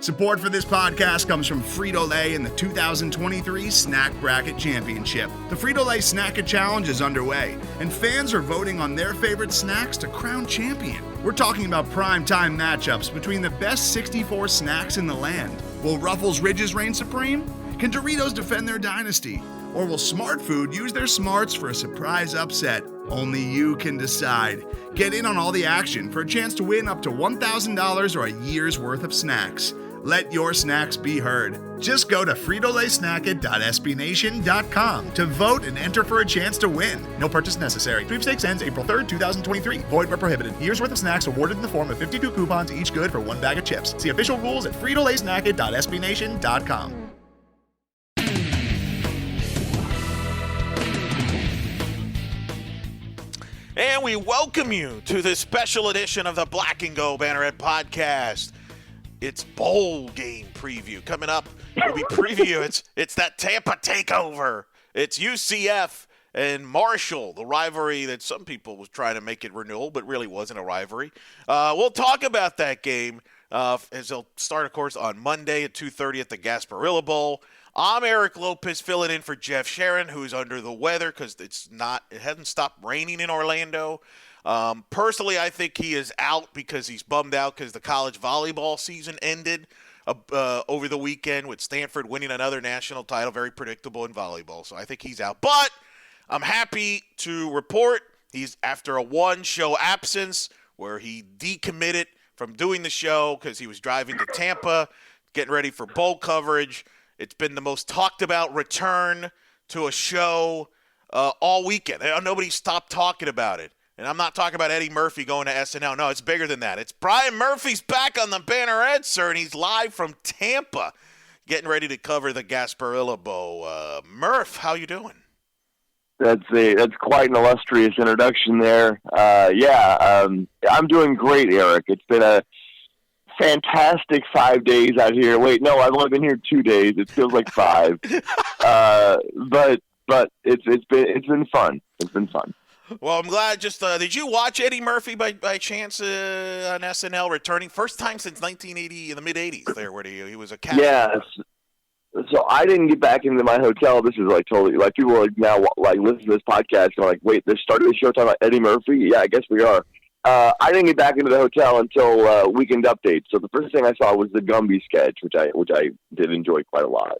Support for this podcast comes from Frito-Lay in the 2023 Snack Bracket Championship. The Frito-Lay Snack-It Challenge is underway, and fans are voting on their favorite snacks to crown champion. We're talking about prime-time matchups between the best 64 snacks in the land. Will Ruffles Ridges reign supreme? Can Doritos defend their dynasty? Or will Smart Food use their smarts for a surprise upset? Only you can decide. Get in on all the action for a chance to win up to $1,000 or a year's worth of snacks. Let your snacks be heard. Just go to fritolaysnacket.sbnation.com to vote and enter for a chance to win. No purchase necessary. Sweepstakes ends April 3rd, 2023. Void where prohibited. Year's worth of snacks awarded in the form of 52 coupons, each good for one bag of chips. See official rules at fritolaysnacket.sbnation.com. And we welcome you to this special edition of the Black Gold Banneret Podcast. It's bowl game preview. Coming up, we'll be preview. It's that Tampa takeover. It's UCF and Marshall, the rivalry that some people was trying to make it renewal, but really wasn't a rivalry. We'll talk about that game as they'll start, of course, on Monday at 2:30 at the Gasparilla Bowl. I'm Eric Lopez filling in for Jeff Sharon, who's under the weather because it hasn't stopped raining in Orlando. Personally, I think he is out because he's bummed out because the college volleyball season ended over the weekend with Stanford winning another national title. Very predictable in volleyball, so I think he's out. But I'm happy to report he's after a one-show absence where he decommitted from doing the show because he was driving to Tampa, getting ready for bowl coverage. It's been the most talked about return to a show all weekend. Nobody stopped talking about it. And I'm not talking about Eddie Murphy going to SNL. No, it's bigger than that. It's Brian Murphy's back on the Banneret, sir, and he's live from Tampa, getting ready to cover the Gasparilla Bowl. Murph, how you doing? That's quite an illustrious introduction there. I'm doing great, Eric. It's been a fantastic 5 days out here. Wait, no, I've only been here 2 days. It feels like 5. But it's been fun. It's been fun. Well, I'm glad. Did you watch Eddie Murphy by chance on SNL returning? First time since 1980, in the mid-'80s there, where he was a cat. Yes. So I didn't get back into my hotel. This is totally people are now listen to this podcast and wait, they're starting the show talking about Eddie Murphy? Yeah, I guess we are. I didn't get back into the hotel until Weekend Update. So the first thing I saw was the Gumby sketch, which I did enjoy quite a lot.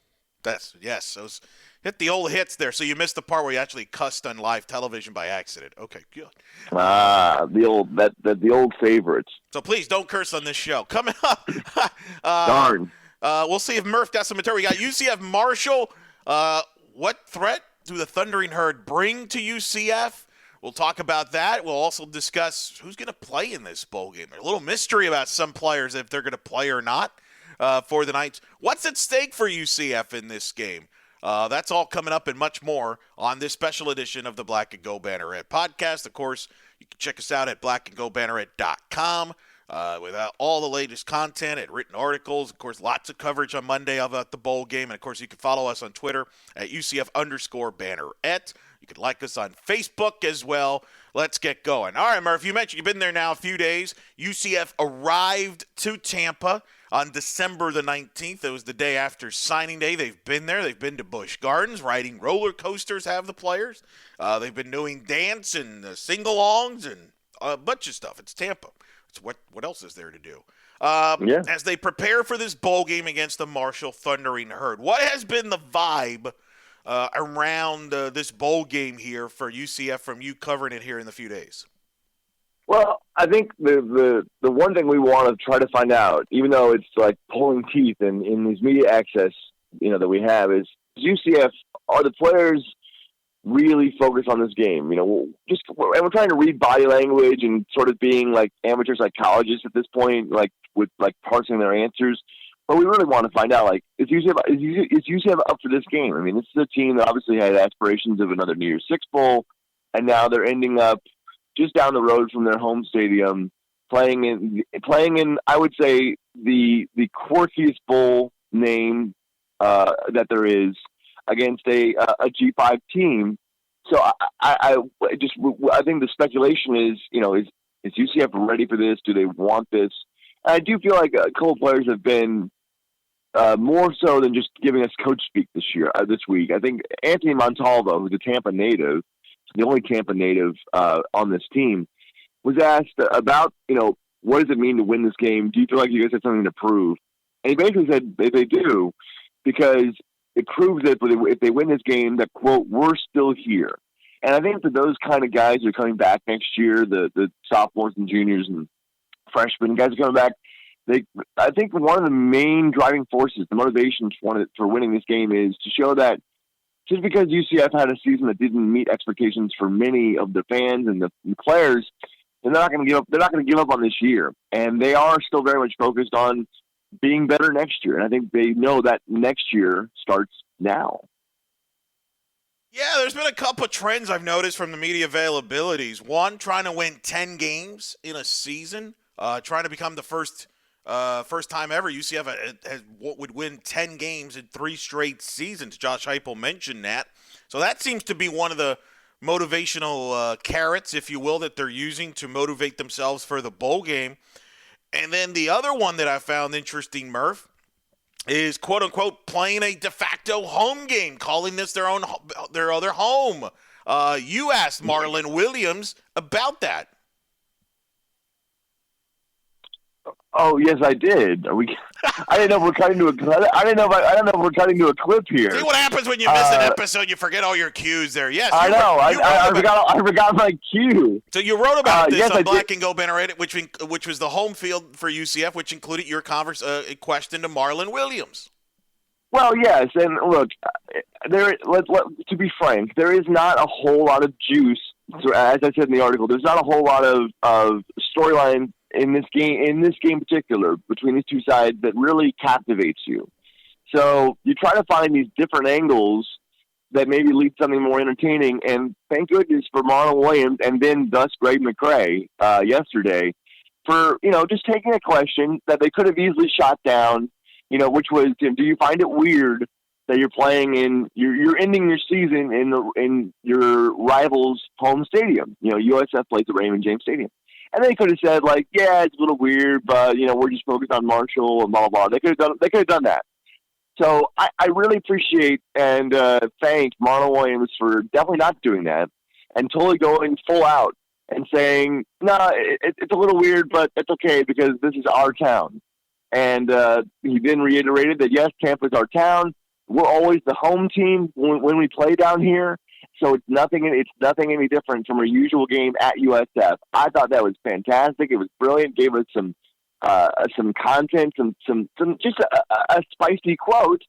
Yes. Those hit the old hits there. So you missed the part where you actually cussed on live television by accident. Okay, good. The old favorites. So please don't curse on this show. Coming up. Darn. We'll see if Murph got some material. We got UCF Marshall. What threat do the Thundering Herd bring to UCF? We'll talk about that. We'll also discuss who's going to play in this bowl game. There's a little mystery about some players, if they're going to play or not for the Knights. What's at stake for UCF in this game? That's all coming up and much more on this special edition of the Black Gold Banneret Podcast. Of course, you can check us out at blackandgoldbanneret.com with all the latest content and written articles. Of course, lots of coverage on Monday about the bowl game. And, of course, you can follow us on Twitter at UCF_Banneret. You can like us on Facebook as well. Let's get going. All right, Murph, you mentioned you've been there now a few days. UCF arrived to Tampa on December the 19th. It was the day after signing day. They've been there. They've been to Busch Gardens. Riding roller coasters have the players. They've been doing dance and sing-alongs and a bunch of stuff. It's Tampa. It's what else is there to do? As they prepare for this bowl game against the Marshall Thundering Herd, what has been the vibe around this bowl game here for UCF from you covering it here in the few days? Well, I think the one thing we want to try to find out, even though it's like pulling teeth in these media access, that we have, is UCF, are the players really focused on this game? And we're trying to read body language and sort of being like amateur psychologists at this point, with parsing their answers. But we really want to find out, is UCF up for this game? I mean, this is a team that obviously had aspirations of another New Year's Six Bowl, and now they're ending up just down the road from their home stadium, playing in I would say, the quirkiest bowl name that there is, against a G5 team. So I think the speculation is UCF ready for this? Do they want this? And I do feel like a couple of players have been more so than just giving us coach speak this week. I think Anthony Montalvo, who's a Tampa native, the only Tampa native on this team, was asked about, what does it mean to win this game? Do you feel like you guys have something to prove? And he basically said they do, because it proves that if they win this game, that, quote, we're still here. And I think that those kind of guys are coming back next year, the sophomores and juniors and freshmen, guys are coming back. I think one of the main driving forces, the motivations for winning this game is to show that just because UCF had a season that didn't meet expectations for many of the fans and the players, they're not going to give up. They're not going to give up on this year, and they are still very much focused on being better next year. And I think they know that next year starts now. Yeah, there's been a couple trends I've noticed from the media availabilities. One, trying to win 10 games in a season, trying to become the first time ever UCF would win 10 games in 3 straight seasons. Josh Heupel mentioned that. So that seems to be one of the motivational carrots, if you will, that they're using to motivate themselves for the bowl game. And then the other one that I found interesting, Murph, is quote-unquote playing a de facto home game, calling this their other home. You asked Marlon Williams about that. Oh yes, I did. I didn't know we're cutting to a. I don't know if we're cutting to a clip here. See what happens when you miss an episode? You forget all your cues there. Yes, I know. I forgot my cue. So you wrote about this on Black Gold Banneret, which was the home field for UCF, which included your question to Marlon Williams. Well, yes, and look, to be frank, there is not a whole lot of juice. So, as I said in the article, there's not a whole lot of storyline in this game in particular, between these two sides, that really captivates you. So you try to find these different angles that maybe lead to something more entertaining. And thank goodness for Marlon Williams and then thus Greg McCrae yesterday for, just taking a question that they could have easily shot down, which was, do you find it weird that you're playing you're ending your season in your rival's home stadium? USF plays at Raymond James Stadium. And they could have said, yeah, it's a little weird, but, we're just focused on Marshall and blah, blah, blah. They could have done that. So I really appreciate and thank Marlon Williams for definitely not doing that and totally going full out and saying, no, it's a little weird, but it's okay because this is our town. And he then reiterated that, yes, Tampa's our town. We're always the home team when we play down here. So it's nothing any different from our usual game at USF. I thought that was fantastic. It was brilliant. Gave us some content, some just a spicy quote.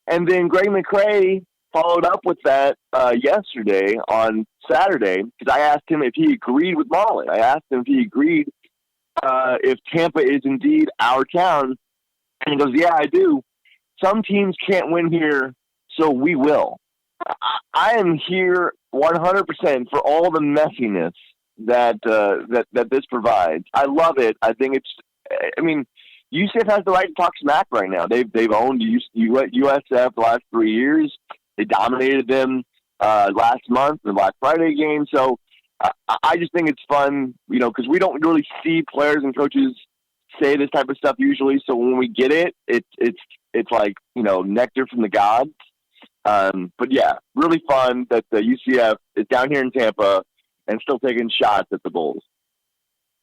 And then Greg McCrae followed up with that yesterday on Saturday, because I asked him if he agreed with Marlon. I asked him if he agreed if Tampa is indeed our town, and he goes, "Yeah, I do. Some teams can't win here, so we will." I am here 100% for all the messiness that this provides. I love it. I think UCF has the right to talk smack right now. They've owned USF the last 3 years. They dominated them last month, the Black Friday game. So I just think it's fun, because we don't really see players and coaches say this type of stuff usually. So when we get it, it's like, nectar from the gods. But yeah, really fun that the UCF is down here in Tampa and still taking shots at the Bulls.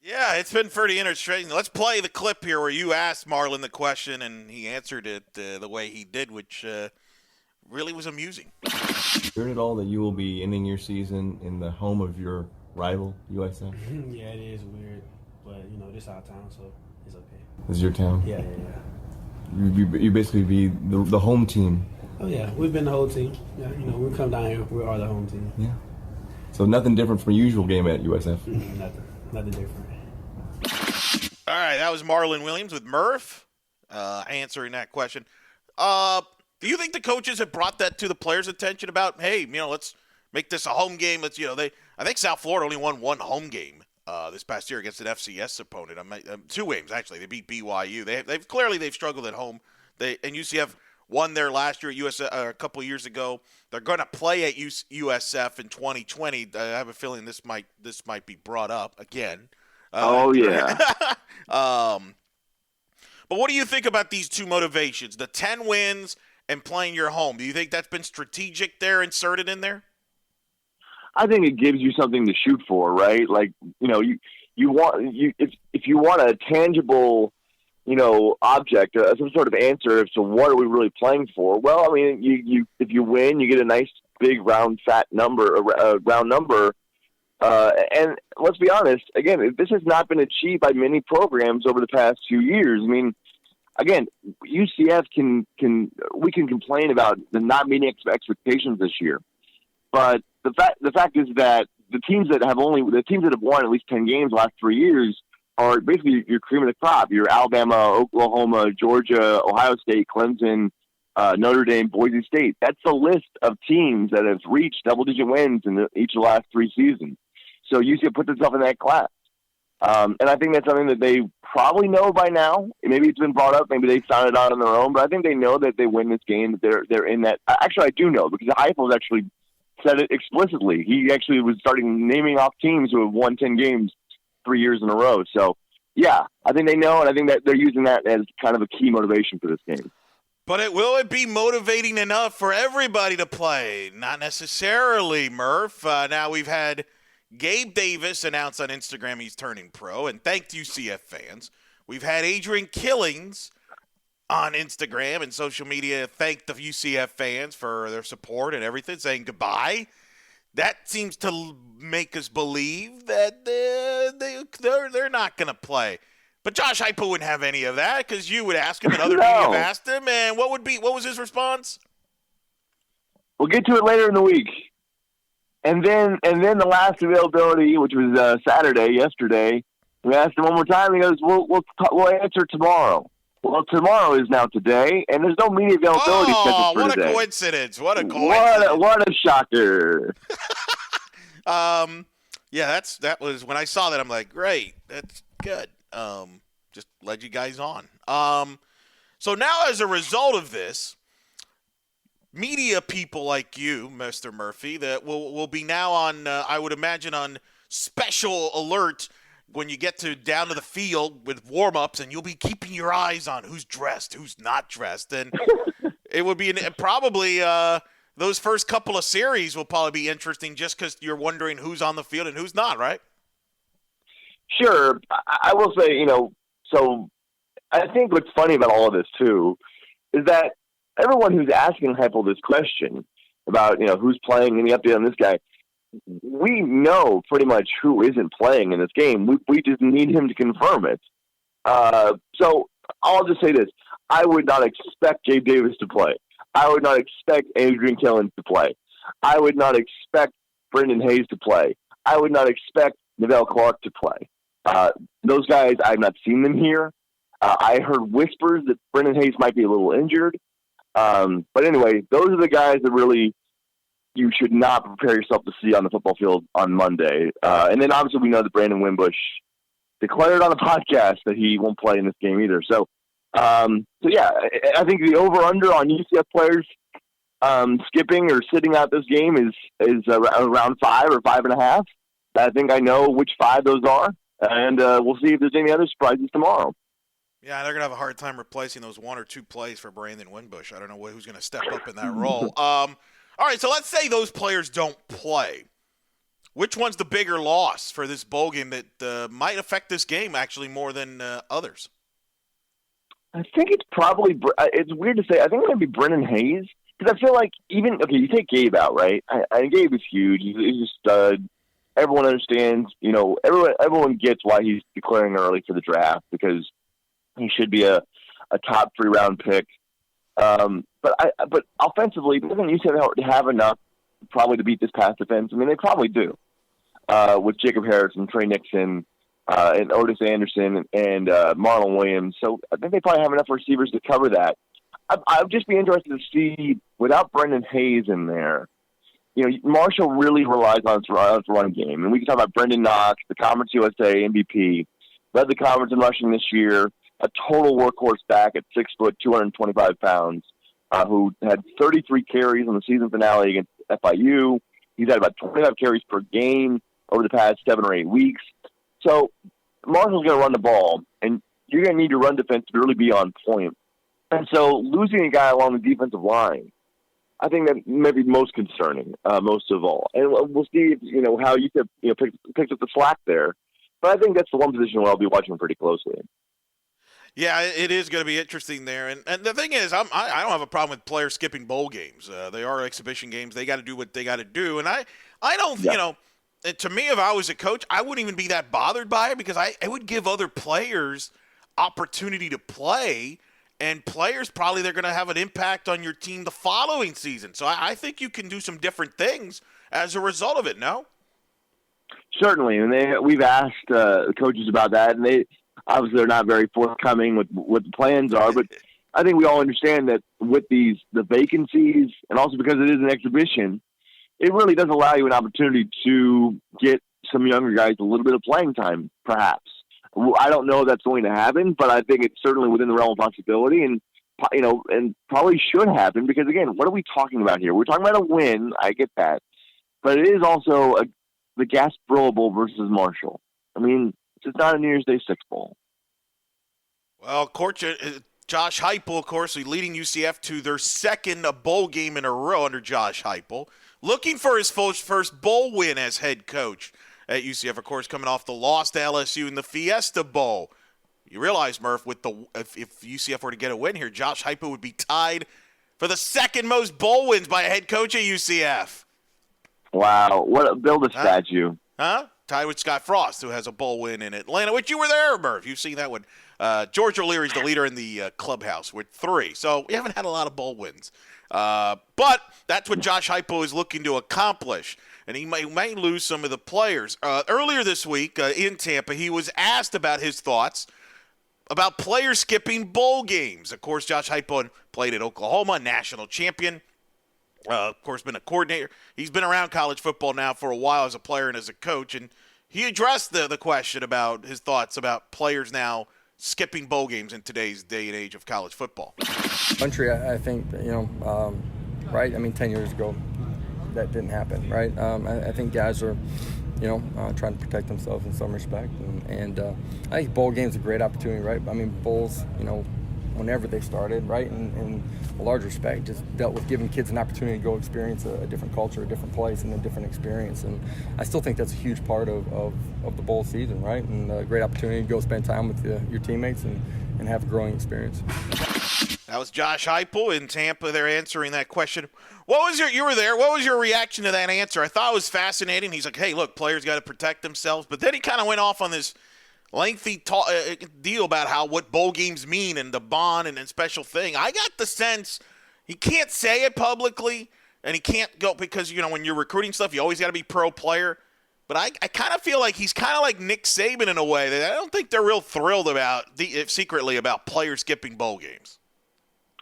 Yeah, it's been pretty interesting. Let's play the clip here where you asked Marlon the question and he answered it the way he did, which really was amusing. Heard it all that you will be ending your season in the home of your rival, USF? Yeah, it is weird, but this is our town, so it's okay. This is your town? Yeah. You basically be the home team. Oh yeah, we've been the whole team. Yeah, we come down here, we are the home team. Yeah. So nothing different from a usual game at USF. Nothing different. All right, that was Marlon Williams with Murph answering that question. Do you think the coaches have brought that to the players' attention about, hey, let's make this a home game? I think South Florida only won one home game this past year against an FCS opponent. 2 games actually. They beat BYU. They've struggled at home. And UCF won there last year at USF a couple years ago. They're going to play at USF in 2020. I have a feeling this might be brought up again. Oh yeah. But But what do you think about these two motivations, the 10 wins and playing your home? Do you think that's been strategic there, inserted in there? I think it gives you something to shoot for, right? Like, if you want a tangible, object, some sort of answer as to what are we really playing for. Well, I mean, if you win, you get a nice big round number. And let's be honest, again, this has not been achieved by many programs over the past 2 years. I mean, again, UCF we can complain about the not meeting expectations this year, but the fact is that the teams that have won at least 10 games the last 3 years are basically your cream of the crop. Your Alabama, Oklahoma, Georgia, Ohio State, Clemson, Notre Dame, Boise State. That's the list of teams that have reached double-digit wins in each of the last 3 seasons. So UCF puts itself in that class. And I think that's something that they probably know by now. Maybe it's been brought up. Maybe they found it out on their own. But I think they know that they win this game, that they're in that. Actually, I do know because Heupel has actually said it explicitly. He actually was starting naming off teams who have won 10 games 3 years in a row. So, yeah, I think they know, and I think that they're using that as kind of a key motivation for this game. But will it be motivating enough for everybody to play? Not necessarily, Murph. Now we've had Gabe Davis announced on Instagram he's turning pro, and thanked UCF fans. We've had Adrian Killings on Instagram and social media thank the UCF fans for their support and everything, saying goodbye. That seems to make us believe that they're not going to play. But Josh Heupel wouldn't have any of that because you would ask him and other media have asked him, and what was his response? We'll get to it later in the week. And then the last availability, which was yesterday, we asked him one more time. He goes, "We'll answer tomorrow." Well, tomorrow is now today, and there's no media availability scheduled for today. What a coincidence! What a coincidence! What a shocker! Yeah, that was when I saw that. I'm like, great, that's good. Just led you guys on. So now, as a result of this, media people like you, Mr. Murphy, that will be now on, I would imagine, on special alert when you get down to the field with warm-ups, and you'll be keeping your eyes on who's dressed, who's not dressed. And it would be probably those first couple of series will probably be interesting just because you're wondering who's on the field and who's not, right? Sure. I will say, so I think what's funny about all of this, too, is that everyone who's asking Heupel this question about, who's playing, any update on this guy, we know pretty much who isn't playing in this game. We just need him to confirm it. So I'll just say this. I would not expect Gabe Davis to play. I would not expect Adrian Killings to play. I would not expect Brendan Hayes to play. I would not expect Neville Clark to play. Those guys, I've not seen them here. I heard whispers that Brendan Hayes might be a little injured. But anyway, those are the guys that really you should not prepare yourself to see on the football field on Monday. And then obviously we know that Brandon Wimbush declared on the podcast that he won't play in this game either. So yeah, I think the over-under on UCF players skipping or sitting out this game is around 5 or 5.5. I think I know which 5 those are, and we'll see if there's any other surprises tomorrow. Yeah, they're going to have a hard time replacing those 1 or 2 plays for Brandon Wimbush. I don't know who's going to step up in that role. All right, so let's say those players don't play. Which one's the bigger loss for this bowl game that might affect this game actually more than others? I think it's probably – it's weird to say. I think it's going to be Brendan Hayes because I feel like even – okay, you take Gabe out, right? Gabe is huge. He's a stud. Everyone understands. Everyone gets why he's declaring early for the draft because – he should be a top 3-round pick. But offensively, doesn't UCF have enough probably to beat this pass defense? I mean, they probably do. With Jacob Harris and Trey Nixon and Otis Anderson and Marlon Williams. So I think they probably have enough receivers to cover that. I'd just be interested to see, without Brendan Hayes in there, Marshall really relies on its run game. And we can talk about Brendan Knox, the Conference USA MVP, led the conference in rushing this year, a total workhorse back at 6 foot, 225 pounds, who had 33 carries on the season finale against FIU. He's had about 25 carries per game over the past 7 or 8 weeks. So Marshall's going to run the ball, and you're going to need your run defense to really be on point. And so losing a guy along the defensive line, I think that may be most concerning, most of all. And we'll see, how you could, picked up the slack there. But I think that's the one position where I'll be watching pretty closely. Yeah, it is going to be interesting there. And the thing is, I don't have a problem with players skipping bowl games. They are exhibition games. They got to do what they got to do. And I don't, to me, if I was a coach, I wouldn't even be that bothered by it because I would give other players opportunity to play. And players probably they're going to have an impact on your team the following season. So I think you can do some different things as a result of it, no? Certainly. And we've asked coaches about that, and obviously they're not very forthcoming with what the plans are, but I think we all understand that with the vacancies, and also because it is an exhibition, it really does allow you an opportunity to get some younger guys a little bit of playing time, perhaps. I don't know if that's going to happen, but I think it's certainly within the realm of possibility, and probably should happen because, again, what are we talking about here? We're talking about a win. I get that, but it is also the Gasparilla Bowl versus Marshall. I mean, it's not a New Year's Day Six Bowl. Well, coach, Josh Heupel, of course, leading UCF to their second bowl game in a row under Josh Heupel, looking for his first bowl win as head coach at UCF, of course, coming off the loss to LSU in the Fiesta Bowl. You realize, Murph, if UCF were to get a win here, Josh Heupel would be tied for the second most bowl wins by a head coach at UCF. Wow. Build a statue. Huh? Tied with Scott Frost, who has a bowl win in Atlanta, which you were there, Murph. You've seen that one. George O'Leary's the leader in the clubhouse with 3. So we haven't had a lot of bowl wins. But that's what Josh Heupel is looking to accomplish. And he may lose some of the players. Earlier this week in Tampa, he was asked about his thoughts about players skipping bowl games. Of course, Josh Heupel played at Oklahoma, national champion. Of course, been a coordinator. He's been around college football now for a while as a player and as a coach. And he addressed the question about his thoughts about players now skipping bowl games in today's day and age of college football. Country, I think, right? I mean, 10 years ago, that didn't happen, right? I think guys are, trying to protect themselves in some respect. And I think bowl games are a great opportunity, right? I mean, bowls, whenever they started, right? In a large respect, just dealt with giving kids an opportunity to go experience a different culture, a different place, and a different experience. And I still think that's a huge part of the bowl season, right? And a great opportunity to go spend time with your teammates and have a growing experience. That was Josh Heupel in Tampa. They're answering that question. You were there. What was your reaction to that answer? I thought it was fascinating. He's like, hey, look, players got to protect themselves. But then he kind of went off on this lengthy deal about what bowl games mean and the bond and special thing. I got the sense he can't say it publicly, and he can't go because, when you're recruiting stuff, you always got to be pro player. But I kind of feel like he's kind of like Nick Saban in a way that I don't think they're real thrilled secretly about players skipping bowl games.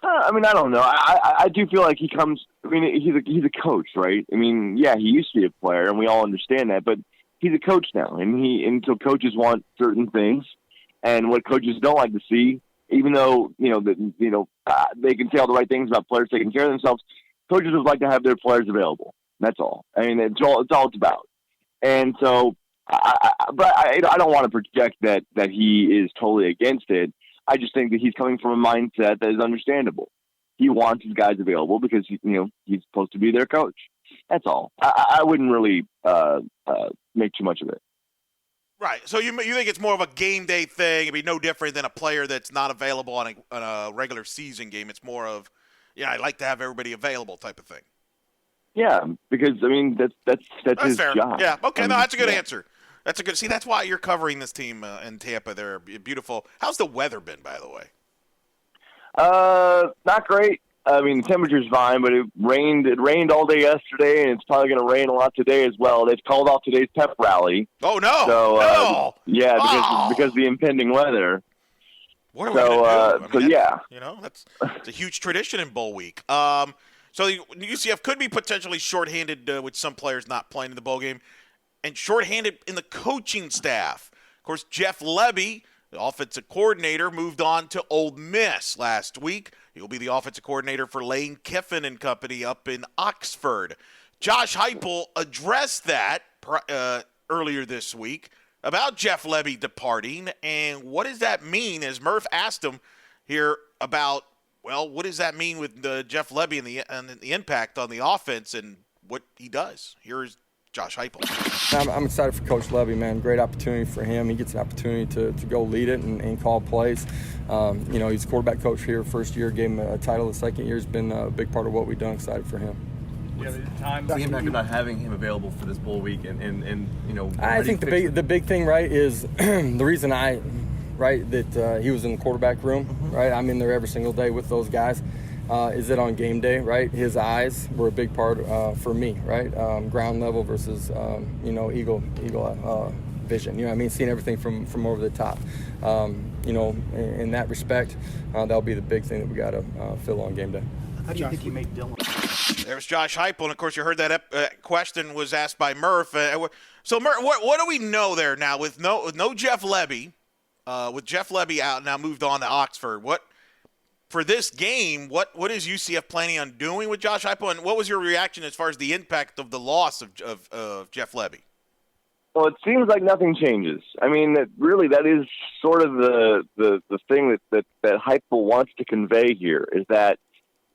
I mean, I don't know. I do feel like he comes. I mean, he's a coach, right? I mean, yeah, he used to be a player, and we all understand that. But he's a coach now, and so coaches want certain things, and what coaches don't like to see, even though they can say all the right things about players taking care of themselves, coaches would like to have their players available. That's all. I mean, it's all it's about. And so, I don't want to project that he is totally against it. I just think that he's coming from a mindset that is understandable. He wants his guys available because he's supposed to be their coach. That's all. I wouldn't really make too much of it. Right. So you think it's more of a game day thing? It'd be no different than a player that's not available on a regular season game. It's more of, I'd like to have everybody available type of thing. Yeah, because I mean that's his fair. job. Yeah. Okay. No, that's a good answer. See, that's why you're covering this team in Tampa. They're beautiful. How's the weather been, by the way? Not great. I mean, the temperature's fine, but it rained all day yesterday, and it's probably going to rain a lot today as well. They've called off today's pep rally. Oh, no. So, no. Yeah, because of the impending weather. What are we going to do? Yeah. It's a huge tradition in Bowl Week. So UCF could be potentially shorthanded with some players not playing in the bowl game, and shorthanded in the coaching staff. Of course, Jeff Lebby, the offensive coordinator, moved on to Ole Miss last week. He'll be the offensive coordinator for Lane Kiffin and company up in Oxford. Josh Heupel addressed that earlier this week, about Jeff Lebby departing, and what does that mean? As Murph asked him here about, well, what does that mean with Jeff Lebby and the impact on the offense and what he does? Here's Josh Heupel. I'm excited for Coach Lebby, man. Great opportunity for him. He gets an opportunity to go lead it and call plays. He's a quarterback coach here first year, gave him a title the second year. Has been a big part of what we've done. Excited for him. What's the impact about having him available for this bowl week and I think the big thing, right, is the reason that he was in the quarterback room, right? I'm in there every single day with those guys. Is that on game day, right? His eyes were a big part for me, right? Ground level versus, eagle vision. You know what I mean? Seeing everything from over the top. In that respect, that'll be the big thing that we got to fill on game day. How do you think you make Dylan? There's Josh Heupel, and of course you heard that question was asked by Murph. So Murph, what do we know there now with no Jeff Lebby, with Jeff Lebby out now moved on to Oxford? What for this game? What is UCF planning on doing with Josh Heupel, and what was your reaction as far as the impact of the loss of Jeff Lebby? Well, it seems like nothing changes. I mean, that is sort of the thing that Heupel wants to convey here is that.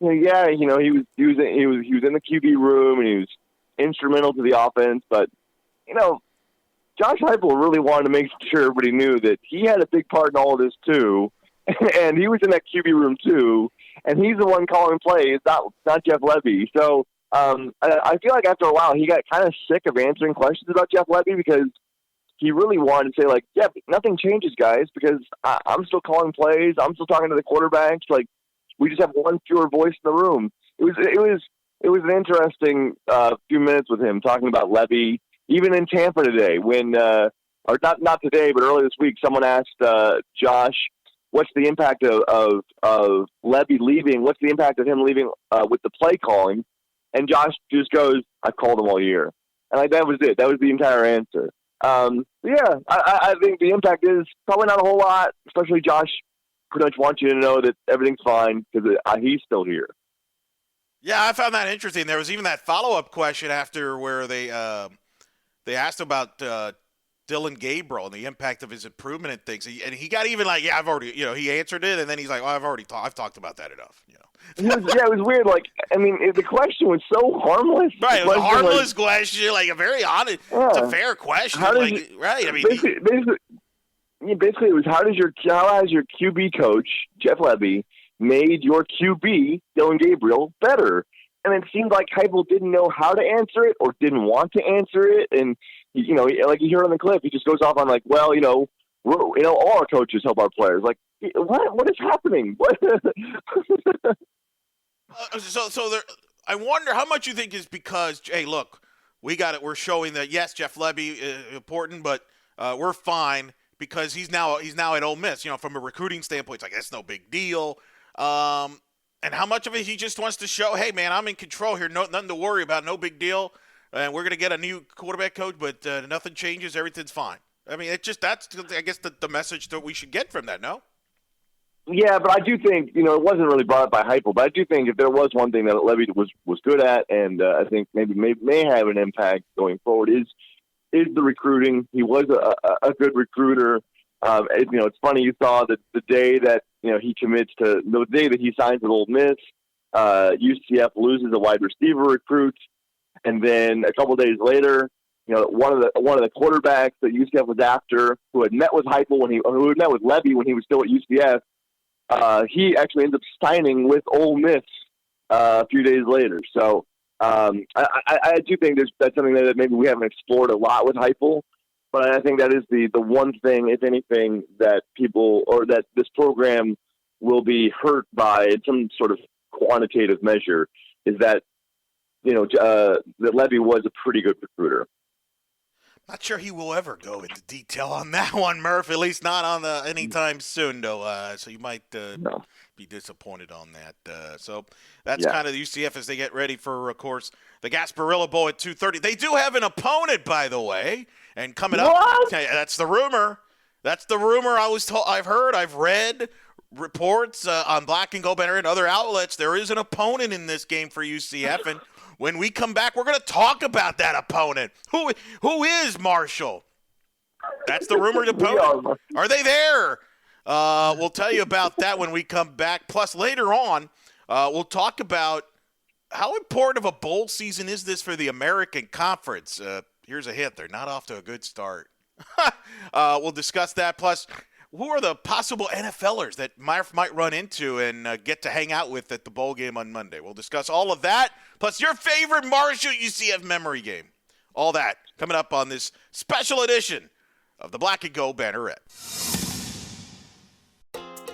He was in the QB room and he was instrumental to the offense, but Josh Heupel really wanted to make sure everybody knew that he had a big part in all of this too, and he was in that QB room too, and he's the one calling plays, not Jeff Lebby. So I feel like after a while he got kind of sick of answering questions about Jeff Lebby because he really wanted to say like, yeah, nothing changes, guys, because I'm still calling plays, I'm still talking to the quarterbacks, like. We just have one fewer voice in the room. It was an interesting few minutes with him talking about Lebby. Even in Tampa today, when or not today, but earlier this week, someone asked Josh, "What's the impact of Lebby leaving? What's the impact of him leaving with the play calling?" And Josh just goes, "I've called him all year," and that was it. That was the entire answer. I think the impact is probably not a whole lot, especially Josh. Pretty much want you to know that everything's fine because he's still here. Yeah, I found that interesting. There was even that follow-up question after where they asked about Dylan Gabriel and the impact of his improvement and things, and he got even like, yeah, I've already, he answered it, and then he's like, oh, I've talked about that enough. It was weird. Like, I mean, the question was so harmless. Right, it was a harmless question, like a very honest, it's a fair question. Right? I mean, basically, it was how has your QB coach Jeff Lebby made your QB Dylan Gabriel better? And it seemed like Heupel didn't know how to answer it or didn't want to answer it. And like you hear on the clip, he just goes off on like, well, all our coaches help our players. Like, what is happening? What? So there, I wonder how much you think is because, hey, look, we got it. We're showing that yes, Jeff Lebby is important, but we're fine. Because he's now at Ole Miss, from a recruiting standpoint, it's like that's no big deal. And how much of it he just wants to show, hey man, I'm in control here, nothing to worry about, no big deal. And we're gonna get a new quarterback coach, but nothing changes, everything's fine. I mean, that's I guess the message that we should get from that, no? Yeah, but I do think it wasn't really brought up by Heupel, but I do think if there was one thing that Lebby was good at, and I think maybe may have an impact going forward is the recruiting. He was a good recruiter. It's funny, you saw that the day that he commits to the day that he signs with Ole Miss, UCF loses a wide receiver recruit, and then a couple days later, one of the quarterbacks that UCF was after, who had met with Heupel who had met with Lebby when he was still at UCF, he actually ends up signing with Ole Miss a few days later. So. I do think that's something that maybe we haven't explored a lot with Heupel, but I think that is the one thing, if anything, that people or that this program will be hurt by in some sort of quantitative measure is that that Lebby was a pretty good recruiter. Not sure he will ever go into detail on that one, Murph. At least not on anytime soon, though. So you might be disappointed on that. So that's kind of the UCF as they get ready for, of course, the Gasparilla Bowl at 2:30. They do have an opponent, by the way, and coming up. That's the rumor. That's the rumor I was told. I've heard. I've read reports on Black Gold Banneret and other outlets. There is an opponent in this game for UCF, and when we come back, we're going to talk about that opponent. Who is Marshall? That's the rumored opponent. Are they there? We'll tell you about that when we come back. Plus, later on, we'll talk about how important of a bowl season is this for the American Conference. Here's a hint. They're not off to a good start. We'll discuss that. Plus, who are the possible NFLers that might run into and get to hang out with at the bowl game on Monday? We'll discuss all of that, plus your favorite Marshall UCF memory game. All that coming up on this special edition of the Black and Gold Banneret.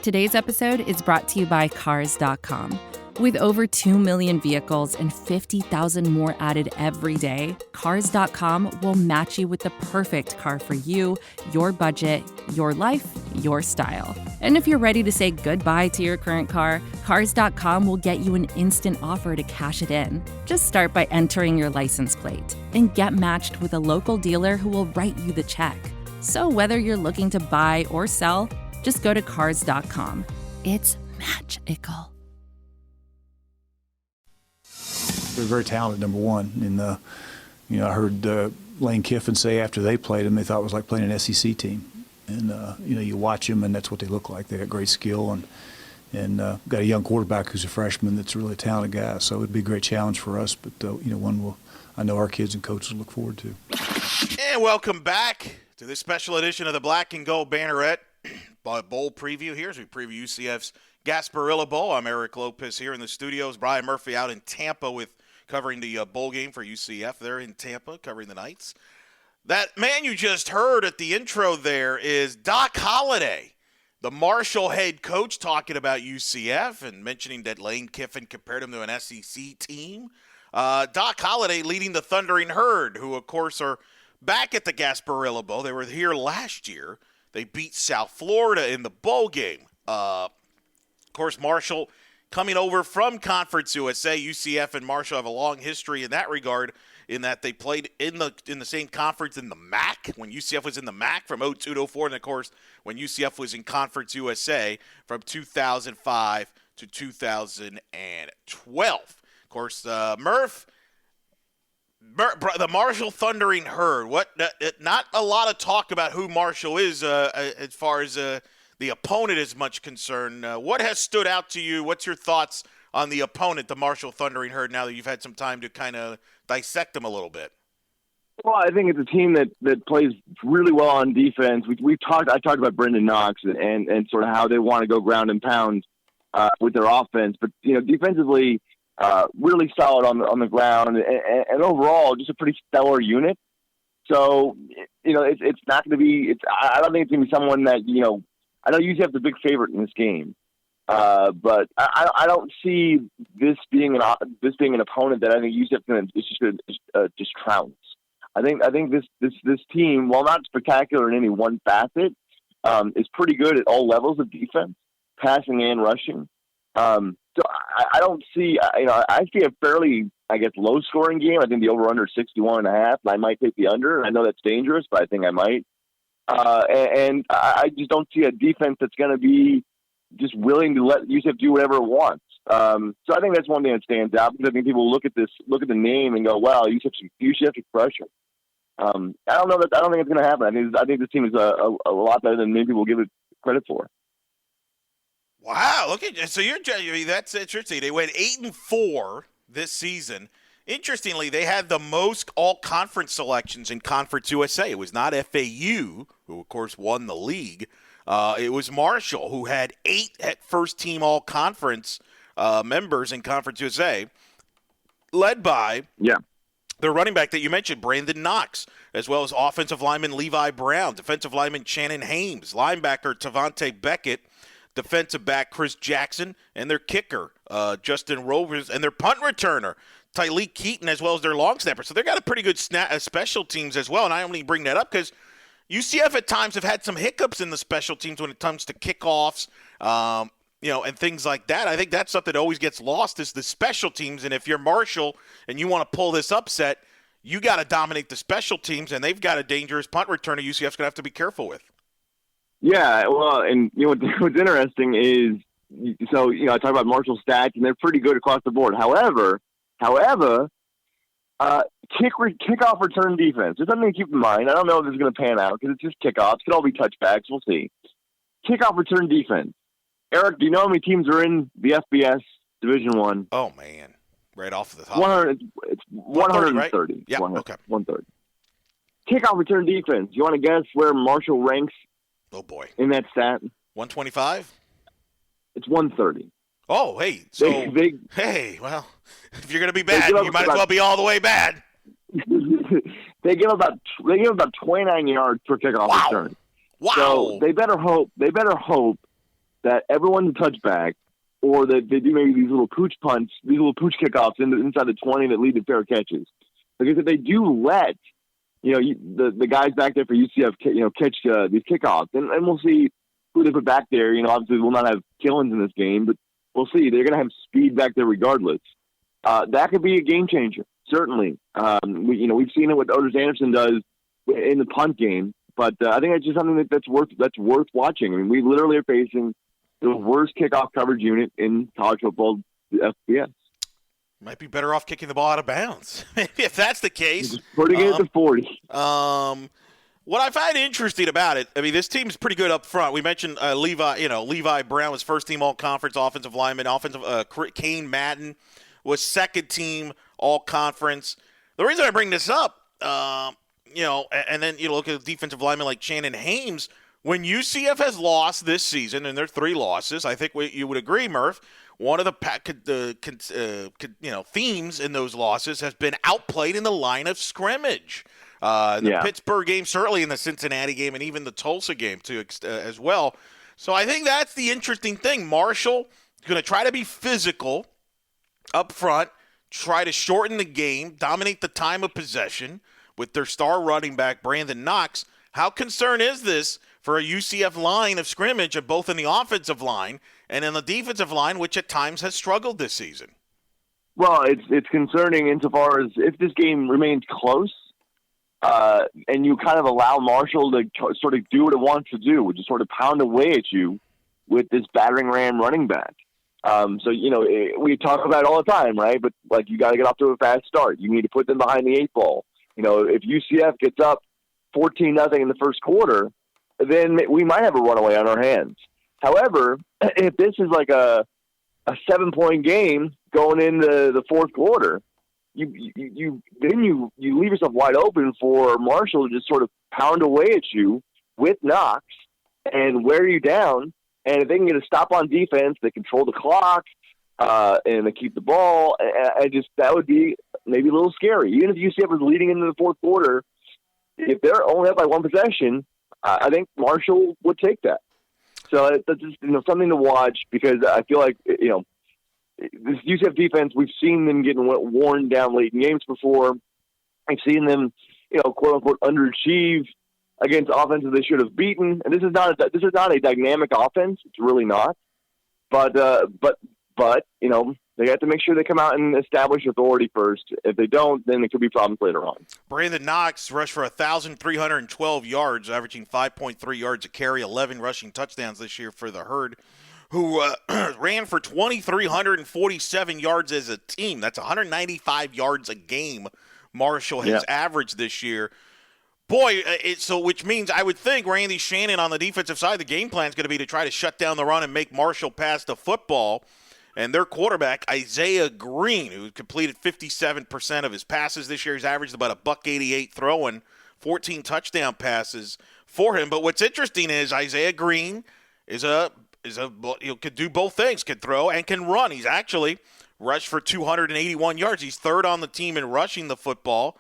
Today's episode is brought to you by Cars.com. With over 2 million vehicles and 50,000 more added every day, Cars.com will match you with the perfect car for you, your budget, your life, your style. And if you're ready to say goodbye to your current car, Cars.com will get you an instant offer to cash it in. Just start by entering your license plate and get matched with a local dealer who will write you the check. So whether you're looking to buy or sell, just go to Cars.com. It's magical. They're very talented, number one. And, I heard Lane Kiffin say after they played them, they thought it was like playing an SEC team. And, you watch them, and that's what they look like. They got great skill and got a young quarterback who's a freshman that's a really talented guy. So it would be a great challenge for us, but, one I know our kids and coaches look forward to. And welcome back to this special edition of the Black and Gold Banneret Bowl preview here as we preview UCF's Gasparilla Bowl. I'm Eric Lopez here in the studios. Brian Murphy out in Tampa with covering the bowl game for UCF. They're in Tampa covering the Knights. That man you just heard at the intro there is Doc Holliday, the Marshall head coach, talking about UCF and mentioning that Lane Kiffin compared him to an SEC team. Doc Holliday leading the Thundering Herd, who, of course, are back at the Gasparilla Bowl. They were here last year. They beat South Florida in the bowl game. Of course, Marshall coming over from Conference USA. UCF and Marshall have a long history in that regard, in that they played in the same conference in the MAC when UCF was in the MAC from 2002 to 2004, and of course when UCF was in Conference USA from 2005 to 2012. Of course, Murph, the Marshall Thundering Herd. Not a lot of talk about who Marshall is as far as the opponent is much concerned. What has stood out to you? What's your thoughts on the opponent, the Marshall Thundering Herd, now that you've had some time to kind of dissect them a little bit? Well, I think it's a team that plays really well on defense. I talked about Brendan Knox and sort of how they want to go ground and pound with their offense, but defensively, really solid on the ground, and overall just a pretty stellar unit. So it's not going to be. I don't think it's going to be someone that I know UCF's a big favorite in this game, but I don't see this being an opponent that I think UCF is just going to just trounce. I think this team, while not spectacular in any one facet, is pretty good at all levels of defense, passing and rushing. So I don't see, I see a fairly, low scoring game. I think the over/under is 61.5, and I might take the under. I know that's dangerous, but I think I might. And I just don't see a defense that's going to be just willing to let UCF do whatever it wants. So I think that's one thing that stands out, because I think people look at the name and go, wow, UCF should crush it. I don't think it's going to happen. I think this team is a lot better than many people give it credit for. Wow, look at so that's interesting. They went 8-4 this season. Interestingly, they had the most all-conference selections in Conference USA. It was not FAU, who of course won the league. It was Marshall, who had 8 first-team all-conference members in Conference USA, led by the running back that you mentioned, Brandon Knox, as well as offensive lineman Levi Brown, defensive lineman Shannon Hames, linebacker Tavante Beckett, defensive back Chris Jackson, and their kicker, Justin Rovers, and their punt returner, Tyleek Keaton, as well as their long snapper. So they've got a pretty good special teams as well, and I only bring that up because UCF at times have had some hiccups in the special teams when it comes to kickoffs, and things like that. I think that's something that always gets lost is the special teams, and if you're Marshall and you want to pull this upset, you got to dominate the special teams, and they've got a dangerous punt returner UCF's going to have to be careful with. Yeah, well, and what's interesting is, I talk about Marshall stats, and they're pretty good across the board. However, Kickoff return defense. There's something to keep in mind. I don't know if this is going to pan out because it's just kickoffs. It could all be touchbacks. We'll see. Kickoff return defense. Eric, do you know how many teams are in the FBS Division I? Oh, man. Right off the top. 100, it's 130. Right? Yeah, okay. 130. Kickoff return defense. You want to guess where Marshall ranks? Oh, boy. In that stat? 125? It's 130. Oh, hey. So, hey, well, if you're going to be bad, you might as well be all the way bad. They give about 29 yards per kickoff return. Wow. So they better hope that everyone's a touchback, or that they do maybe these little pooch punts, these little pooch kickoffs inside the 20 that lead to fair catches. Because if they do let the guys back there for UCF catch these kickoffs, and we'll see who they put back there. Obviously we'll not have Killins in this game, but we'll see. They're going to have speed back there regardless. That could be a game changer, certainly. We've seen it what Otis Anderson does in the punt game, but I think it's just something that's worth watching. I mean, we literally are facing the worst kickoff coverage unit in college football, the FBS. Might be better off kicking the ball out of bounds. If that's the case. Putting it to 40. What I find interesting about it, I mean, this team's pretty good up front. We mentioned Levi Brown was first-team all-conference offensive lineman. Kane Madden was second-team all-conference. The reason I bring this up, and then you look at a defensive lineman like Shannon Hames. When UCF has lost this season, and there are 3 losses, I think you would agree, Murph, one of the themes in those losses has been outplayed in the line of scrimmage. The Pittsburgh game, certainly in the Cincinnati game, and even the Tulsa game too, as well. So I think that's the interesting thing. Marshall is going to try to be physical up front, try to shorten the game, dominate the time of possession with their star running back, Brandon Knox. How concerned is this for a UCF line of scrimmage, both in the offensive line and in the defensive line, which at times has struggled this season? Well, it's concerning insofar as if this game remains close, and you kind of allow Marshall to sort of do what it wants to do, which is sort of pound away at you with this battering ram running back. We talk about it all the time, right? But you got to get off to a fast start. You need to put them behind the 8 ball. If UCF gets up 14-0 in the first quarter, then we might have a runaway on our hands. However, if this is like a 7-point game going into the fourth quarter, you leave yourself wide open for Marshall to just sort of pound away at you with Knox and wear you down. And if they can get a stop on defense, they control the clock, and they keep the ball. That would be maybe a little scary. Even if UCF was leading into the fourth quarter, if they're only up by 1 possession, I think Marshall would take that. So that's just something to watch, because I feel like this UCF defense, we've seen them getting worn down late in games before. I've seen them, quote unquote, underachieve against offenses they should have beaten. And this is not a dynamic offense. It's really not. But they have to make sure they come out and establish authority first. If they don't, then it could be problems later on. Brandon Knox rushed for 1,312 yards, averaging 5.3 yards a carry, 11 rushing touchdowns this year for the Herd, who ran for 2,347 yards as a team. That's 195 yards a game Marshall has averaged this year. Boy, which means I would think Randy Shannon on the defensive side, the game plan is going to be to try to shut down the run and make Marshall pass the football. And their quarterback, Isaiah Green, who completed 57% of his passes this year, he's averaged about $188 throwing, 14 touchdown passes for him. But what's interesting is Isaiah Green could do both things, can throw and can run. He's actually rushed for 281 yards. He's third on the team in rushing the football.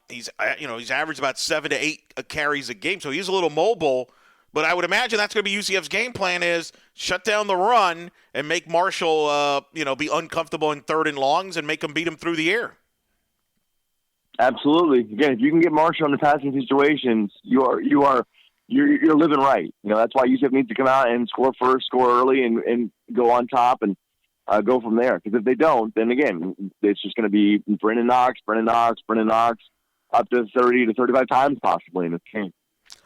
He's averaged about 7 to 8 carries a game, so he's a little mobile. But I would imagine that's going to be UCF's game plan is shut down the run and make Marshall, be uncomfortable in 3rd and longs and make them beat him through the air. Absolutely. Again, if you can get Marshall in the passing situations, you're living right. That's why UCF needs to come out and score first, score early, and go on top and go from there. Because if they don't, then again, it's just going to be Brandon Knox up to 30 to 35 times possibly in this game.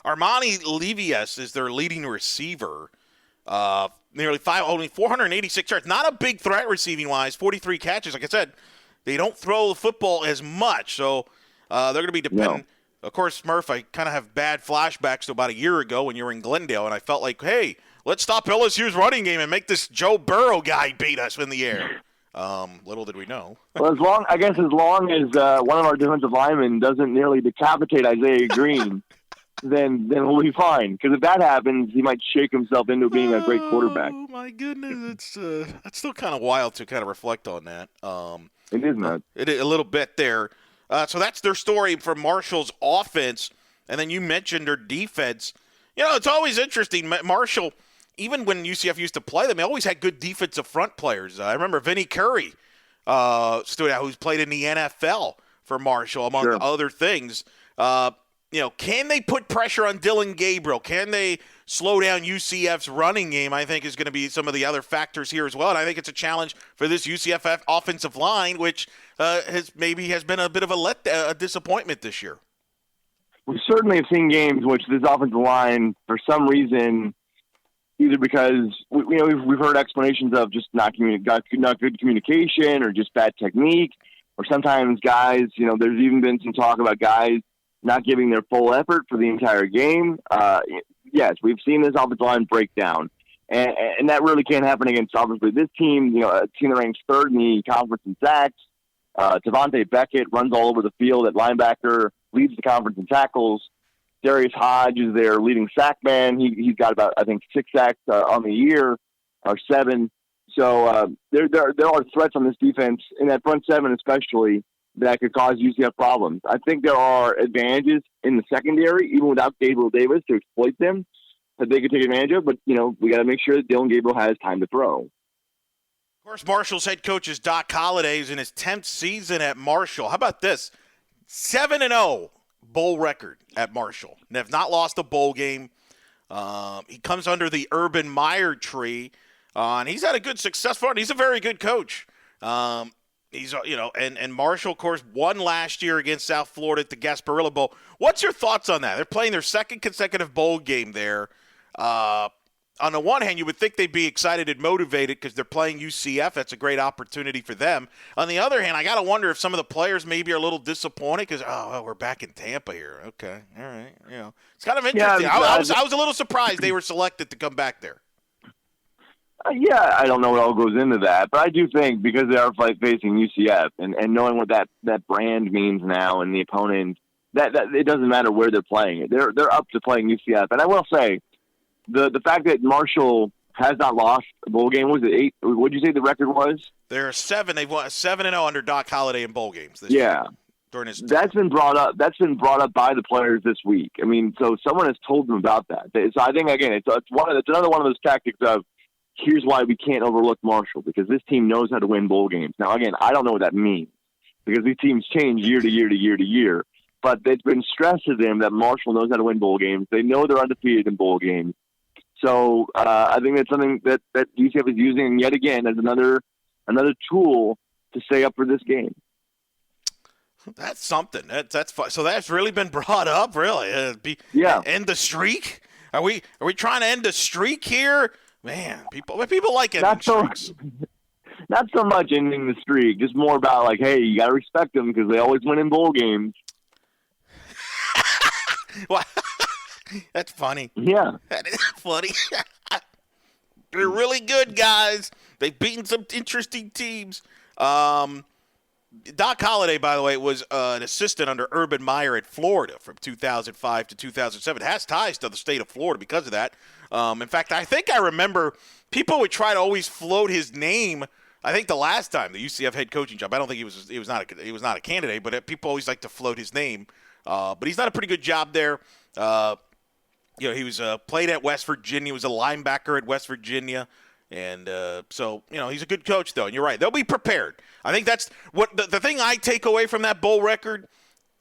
Armani Levias is their leading receiver. Only 486 yards. Not a big threat receiving-wise. 43 catches. Like I said, they don't throw the football as much. So they're going to be dependent. No. Of course, Murph, I kind of have bad flashbacks to about a year ago when you were in Glendale, and I felt like, hey, let's stop LSU's running game and make this Joe Burrow guy beat us in the air. Little did we know. Well, as long as one of our defensive linemen doesn't nearly decapitate Isaiah Green, then we'll be fine. Because if that happens, he might shake himself into being a great quarterback. Oh my goodness, it's still kind of wild to kind of reflect on that. It is not. A little bit there. So that's their story for Marshall's offense, and then you mentioned their defense. It's always interesting. Marshall, even when UCF used to play them, they always had good defensive front players. I remember Vinny Curry stood out, who's played in the NFL for Marshall, among other things. Can they put pressure on Dylan Gabriel? Can they slow down UCF's running game? I think is going to be some of the other factors here as well. And I think it's a challenge for this UCF offensive line, which has been a bit of a disappointment this year. We certainly have seen games in which this offensive line, for some reason, either because we've heard explanations of just not good communication or just bad technique, or sometimes guys, there's even been some talk about guys not giving their full effort for the entire game. Yes, we've seen this offensive line break down, and that really can't happen against obviously this team. A team that ranks third in the conference in sacks. Devontae Beckett runs all over the field at linebacker, leads the conference in tackles. Darius Hodge is their leading sack man. He's got about, I think, 6 sacks on the year, or 7. So there are threats on this defense, in that front 7 especially, that could cause UCF problems. I think there are advantages in the secondary, even without Gabriel Davis, to exploit them, that they could take advantage of. But, we got to make sure that Dylan Gabriel has time to throw. Of course, Marshall's head coach is Doc Holliday. He's in his 10th season at Marshall. How about this? 7-0 bowl record at Marshall. And have not lost a bowl game. He comes under the Urban Meyer tree. And he's had a good success for it. He's a very good coach. And Marshall, of course, won last year against South Florida at the Gasparilla Bowl. What's your thoughts on that? They're playing their second consecutive bowl game there. On the one hand, you would think they'd be excited and motivated because they're playing UCF. That's a great opportunity for them. On the other hand, I got to wonder if some of the players maybe are a little disappointed because, we're back in Tampa here. Okay, all right. It's kind of interesting. Yeah, I was a little surprised they were selected to come back there. I don't know what all goes into that, but I do think because they are facing UCF and knowing what that brand means now and the opponent, that it doesn't matter where they're playing it. They're up to playing UCF. And I will say, the fact that Marshall has not lost a bowl game, was it 8? What did you say the record was? They're 7. They've won 7-0 under Doc Holliday in bowl games this year. During his That's been brought up by the players this week. I mean, so someone has told them about that. So I think, again, it's another one of those tactics of, here's why we can't overlook Marshall, because this team knows how to win bowl games. Now, again, I don't know what that means, because these teams change year to year to year to year. But it's been stressed to them that Marshall knows how to win bowl games. They know they're undefeated in bowl games. So I think that's something that UCF is using yet again as another tool to stay up for this game. That's something. That's fun. So that's really been brought up, really. End the streak? Are we trying to end the streak here? Man, people like ending streaks. Not so much ending the streak, just more about like, hey, you got to respect them because they always win in bowl games. Well, that's funny. Yeah. That is funny. They're really good, guys. They've beaten some interesting teams. Doc Holliday, by the way, was an assistant under Urban Meyer at Florida from 2005 to 2007. Has ties to the state of Florida because of that. In fact, I think I remember people would try to always float his name. I think the last time the UCF head coaching job, I don't think he was not a candidate, but people always like to float his name. But he's done a pretty good job there. He was played at West Virginia. He was a linebacker at West Virginia. And so, he's a good coach, though. And you're right. They'll be prepared. I think that's what the thing I take away from that bowl record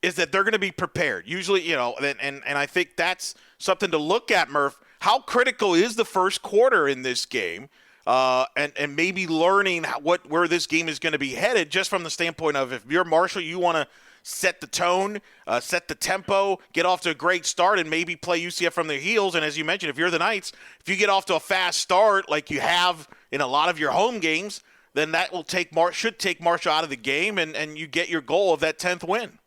is that they're going to be prepared. Usually, and I think that's something to look at, Murph. How critical is the first quarter in this game? And maybe learning where this game is going to be headed just from the standpoint of if you're Marshall, you want to set the tone, set the tempo, get off to a great start, and maybe play UCF from their heels. And as you mentioned, if you're the Knights, if you get off to a fast start like you have in a lot of your home games, then that will should take Marshall out of the game, and you get your goal of that 10th win.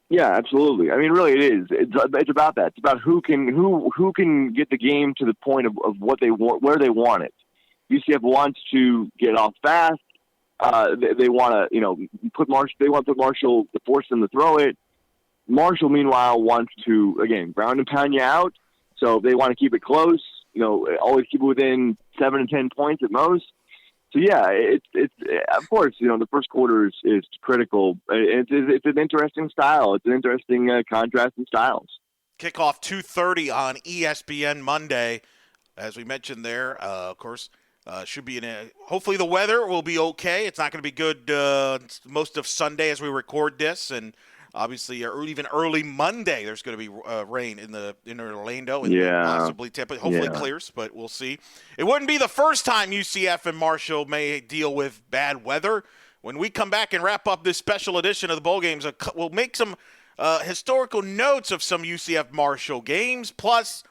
Yeah, absolutely. I mean, really, it is. It's about that. It's about who can get the game to the point of what they want, where they want it. UCF wants to get off fast. They want to, put Marshall. They want to put Marshall to force them to throw it. Marshall, meanwhile, wants to again ground and pound you out. So they want to keep it close. Always keep it within 7 to 10 points at most. So yeah, it's of course the first quarter is critical. It's an interesting style. It's an interesting contrast in styles. Kickoff 2:30 on ESPN Monday, as we mentioned there. Of course, should be hopefully the weather will be okay. It's not going to be good most of Sunday as we record this, and obviously even early Monday there's going to be rain in Orlando and possibly Tampa. Hopefully clears, but we'll see. It wouldn't be the first time UCF and Marshall may deal with bad weather. When we come back and wrap up this special edition of the bowl games, we'll make some historical notes of some UCF Marshall games. Plus,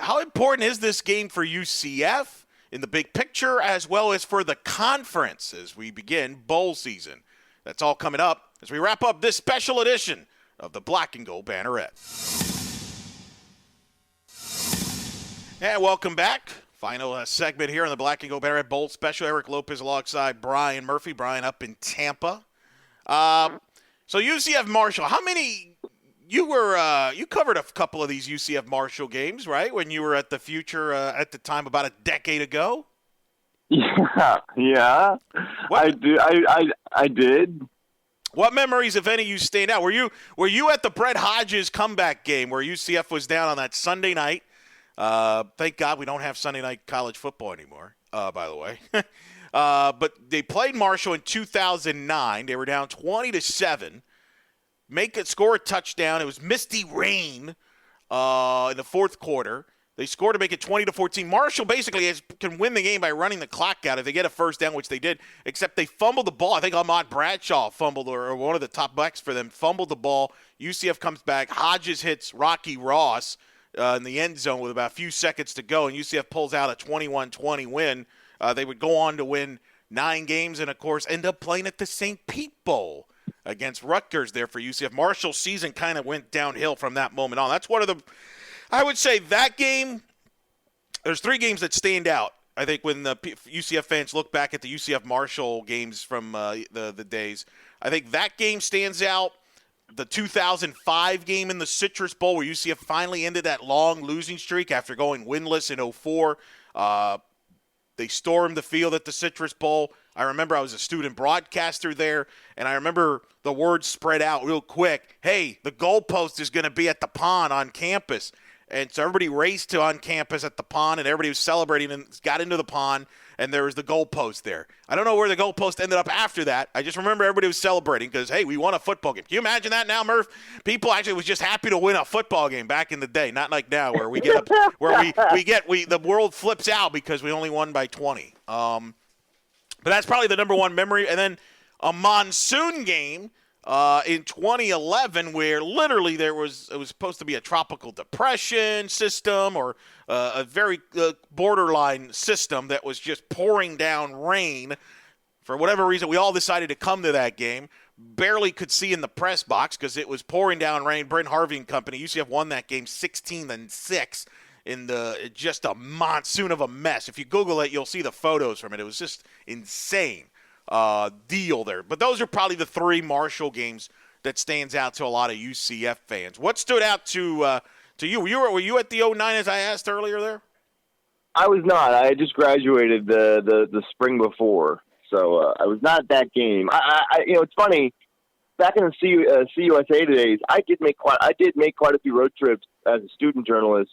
how important is this game for UCF in the big picture as well as for the conference as we begin bowl season? That's all coming up as we wrap up this special edition of the Black and Gold Banneret. And welcome back. Final segment here on the Black and Gold Banneret Bowl special. Eric Lopez alongside Brian Murphy. Brian up in Tampa. So UCF Marshall, how many you covered a couple of these UCF Marshall games, right? When you were at the Future at the time about a decade ago? Yeah. I did. What memories, if any, you stand out? Were you at the Brett Hodges comeback game where UCF was down on that Sunday night? Thank God we don't have Sunday night college football anymore, by the way. But they played Marshall in 2009. They were down 20-7. Score a touchdown. It was misty rain in the fourth quarter. They scored to make it 20-14. Marshall basically can win the game by running the clock out if they get a first down, which they did, except they fumbled the ball. I think Ahmad Bradshaw fumbled, or one of the top backs for them, fumbled the ball. UCF comes back. Hodges hits Rocky Ross in the end zone with about a few seconds to go, and UCF pulls out a 21-20 win. They would go on to win 9 games and, of course, end up playing at the St. Pete Bowl against Rutgers there for UCF. Marshall's season kind of went downhill from that moment on. That's one of the – I would say that game – there's 3 games that stand out, I think, when the UCF fans look back at the UCF Marshall games from the days. I think that game stands out. The 2005 game in the Citrus Bowl where UCF finally ended that long losing streak after going winless in 2004. They stormed the field at the Citrus Bowl. I remember I was a student broadcaster there, and I remember the word spread out real quick. Hey, the goalpost is going to be at the pond on campus. And so everybody raced to on campus at the pond, and everybody was celebrating and got into the pond, and there was the goalpost there. I don't know where the goalpost ended up after that. I just remember everybody was celebrating because, hey, we won a football game. Can you imagine that now, Murph? People actually was just happy to win a football game back in the day, not like now where we get up, the world flips out because we only won by 20. But that's probably the number one memory. And then a monsoon game in 2011 where literally it was supposed to be a tropical depression system or a very borderline system that was just pouring down rain. For whatever reason, we all decided to come to that game. Barely could see in the press box because it was pouring down rain. Brent Harvey and company. UCF won that game 16-6 in just a monsoon of a mess. If you Google it, you'll see the photos from it. It was just insane. Deal there. But those are probably the 3 Marshall games that stands out to a lot of UCF fans. What stood out to you? Were you at the 2009 as I asked earlier there? I was not. I had just graduated the spring before, so I was not at that game. I it's funny. Back in the CUSA days, I did make quite a few road trips as a student journalist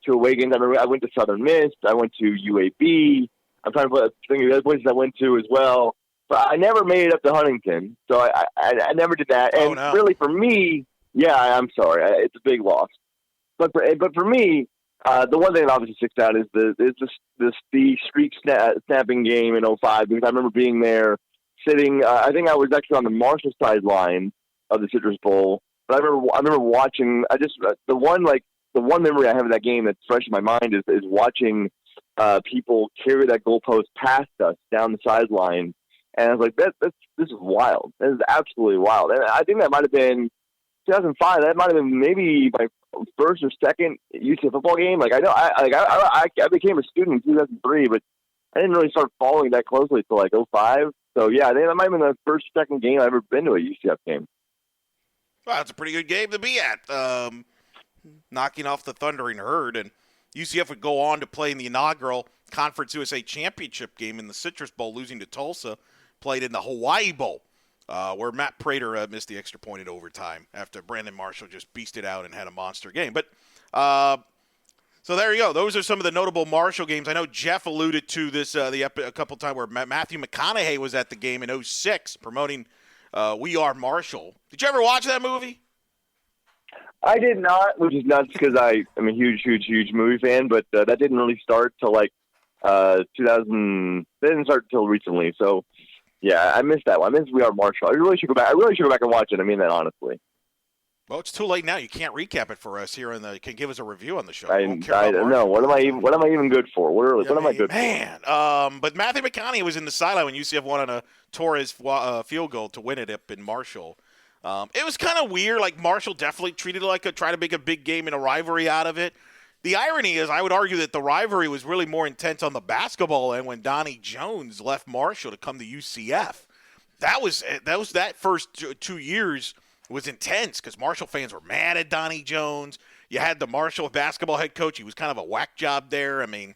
to away games. I remember I went to Southern Miss. I went to UAB. I'm trying to think of the other places I went to as well. But I never made it up to Huntington, so I never did that. And really, for me, I'm sorry, it's a big loss. But for me, the one thing that obviously sticks out is the streak snapping game in 2005 because I remember being there, sitting. I think I was actually on the Marshall sideline of the Citrus Bowl. But I remember watching. The one memory I have of that game that's fresh in my mind is watching people carry that goalpost past us down the sideline. And I was like, this is wild. This is absolutely wild. And I think that might have been 2005. That might have been maybe my first or second UCF football game. Like I became a student in 2003, but I didn't really start following that closely until like 2005. So yeah, I think that might have been the first, second game I've ever been to a UCF game. Well, that's a pretty good game to be at. Knocking off the Thundering Herd, and UCF would go on to play in the inaugural Conference USA Championship game in the Citrus Bowl, losing to Tulsa. Played in the Hawaii Bowl, where Matt Prater missed the extra point in overtime after Brandon Marshall just beasted out and had a monster game. But so there you go. Those are some of the notable Marshall games. I know Jeff alluded to this a couple times where Matthew McConaughey was at the game in 2006 promoting We Are Marshall. Did you ever watch that movie? I did not, which is nuts because I'm a huge movie fan, but that didn't really start till like 2000. They didn't start till recently, so yeah, I missed that one. I missed We Are Marshall. I really should go back and watch it. I mean that honestly. Well, it's too late now. You can't recap it for us here, and you can give us a review on the show. I don't know. What am I even good for? What am I good for? But Matthew McConaughey was in the sideline when UCF won on a Torres field goal to win it up in Marshall. It was kind of weird. Like Marshall definitely treated it like try to make a big game and a rivalry out of it. The irony is, I would argue that the rivalry was really more intense on the basketball end when Donnie Jones left Marshall to come to UCF. That first 2 years was intense because Marshall fans were mad at Donnie Jones. You had the Marshall basketball head coach. He was kind of a whack job there. I mean,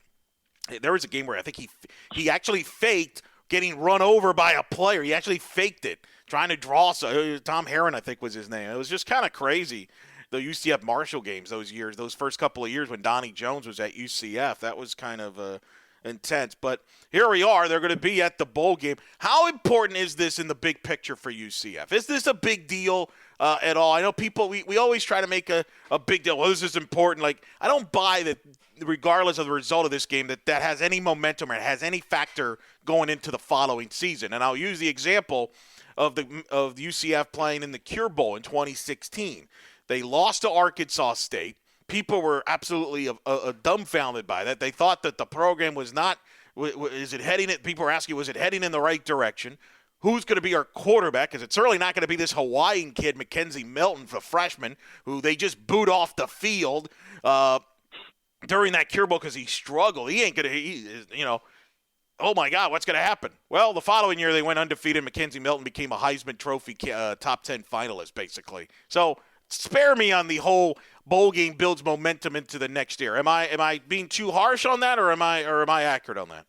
there was a game where I think he actually faked getting run over by a player. He actually faked it, trying to draw. So Tom Herron, I think, was his name. It was just kind of crazy. The UCF Marshall games those first couple of years when Donnie Jones was at UCF, that was kind of intense. But here we are. They're going to be at the bowl game. How important is this in the big picture for UCF? Is this a big deal at all? I know people, we always try to make a big deal. Well, this is important. Like, I don't buy that regardless of the result of this game that has any momentum or has any factor going into the following season. And I'll use the example of UCF playing in the Cure Bowl in 2016. They lost to Arkansas State. People were absolutely dumbfounded by that. They thought that the program was not – people were asking, was it heading in the right direction? Who's going to be our quarterback? Because it's certainly not going to be this Hawaiian kid, Mackenzie Milton, the freshman, who they just boot off the field during that Cure Bowl because he struggled. He ain't going to – oh, my God, what's going to happen? Well, the following year they went undefeated. Mackenzie Milton became a Heisman Trophy top 10 finalist, basically. So – spare me on the whole bowl game builds momentum into the next year. Am I being too harsh on that, or am I accurate on that?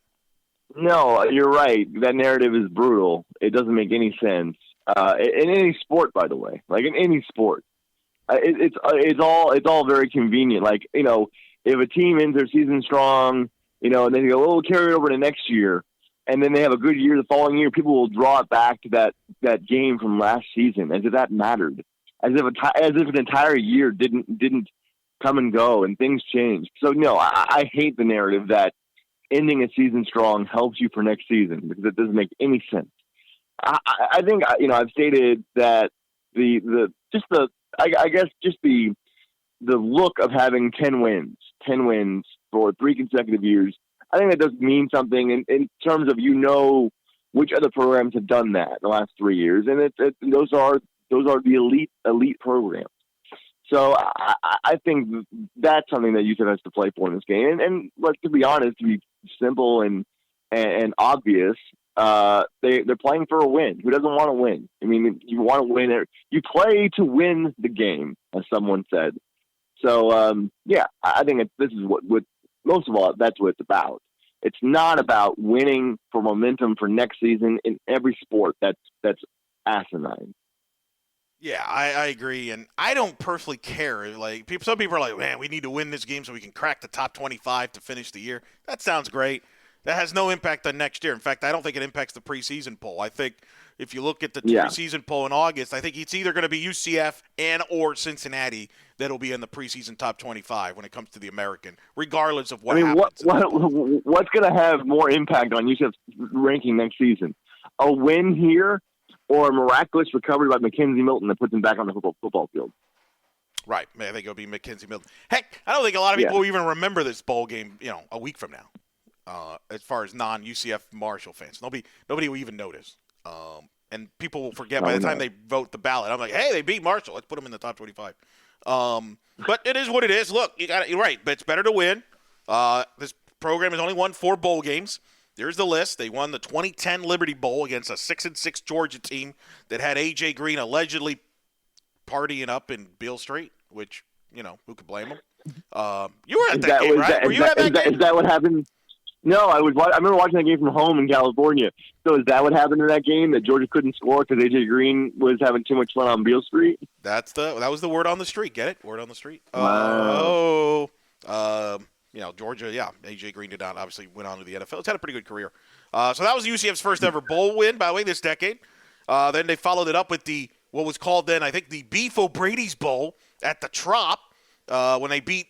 No, you're right. That narrative is brutal. It doesn't make any sense. In any sport, by the way, like in any sport, it's all very convenient. Like, if a team ends their season strong, and then they go, we'll carry it over to next year, and then they have a good year the following year, people will draw it back to that game from last season as if that mattered. As if an entire year didn't come and go and things changed. So no, I hate the narrative that ending a season strong helps you for next season because it doesn't make any sense. I think I've stated that the look of having 10 wins for 3 consecutive years. I think that does mean something in terms of which other programs have done that in the last 3 years, and those are the elite programs. So I think that's something that UCF has to play for in this game. And to be honest, to be simple and obvious, they're playing for a win. Who doesn't want to win? I mean, you want to win. You play to win the game, as someone said. So I think this is what most of all that's what it's about. It's not about winning for momentum for next season in every sport. That's asinine. Yeah, I agree, and I don't personally care. Like some people are like, man, we need to win this game so we can crack the top 25 to finish the year. That sounds great. That has no impact on next year. In fact, I don't think it impacts the preseason poll. I think if you look at the preseason poll in August, I think it's either going to be UCF and or Cincinnati that'll be in the preseason top 25 when it comes to the American, regardless of what happens. What's going to have more impact on UCF's ranking next season? A win here or a miraculous recovery by Mackenzie Milton that puts him back on the football field? Right. I think it'll be Mackenzie Milton. Heck, I don't think a lot of people will even remember this bowl game, a week from now. as far as non-UCF Marshall fans. Nobody will even notice. And people will forget by the time they vote the ballot. I'm like, hey, they beat Marshall. Let's put them in the top 25. But it is what it is. Look, you're right. But it's better to win. This program has only won 4 bowl games. There's the list. They won the 2010 Liberty Bowl against a 6-6 Georgia team that had A.J. Green allegedly partying up in Beale Street, which, who could blame him? You were at that game, right? Were you at that game? Is that what happened? No, I remember watching that game from home in California. So is that what happened in that game, that Georgia couldn't score because A.J. Green was having too much fun on Beale Street? That was the word on the street. Get it? Word on the street. Wow. Georgia, A.J. Green did not obviously went on to the NFL. It's had a pretty good career. So that was UCF's first ever bowl win, by the way, this decade. Then they followed it up with what was called then, I think, the Beef O'Brady's Bowl at the Trop when they beat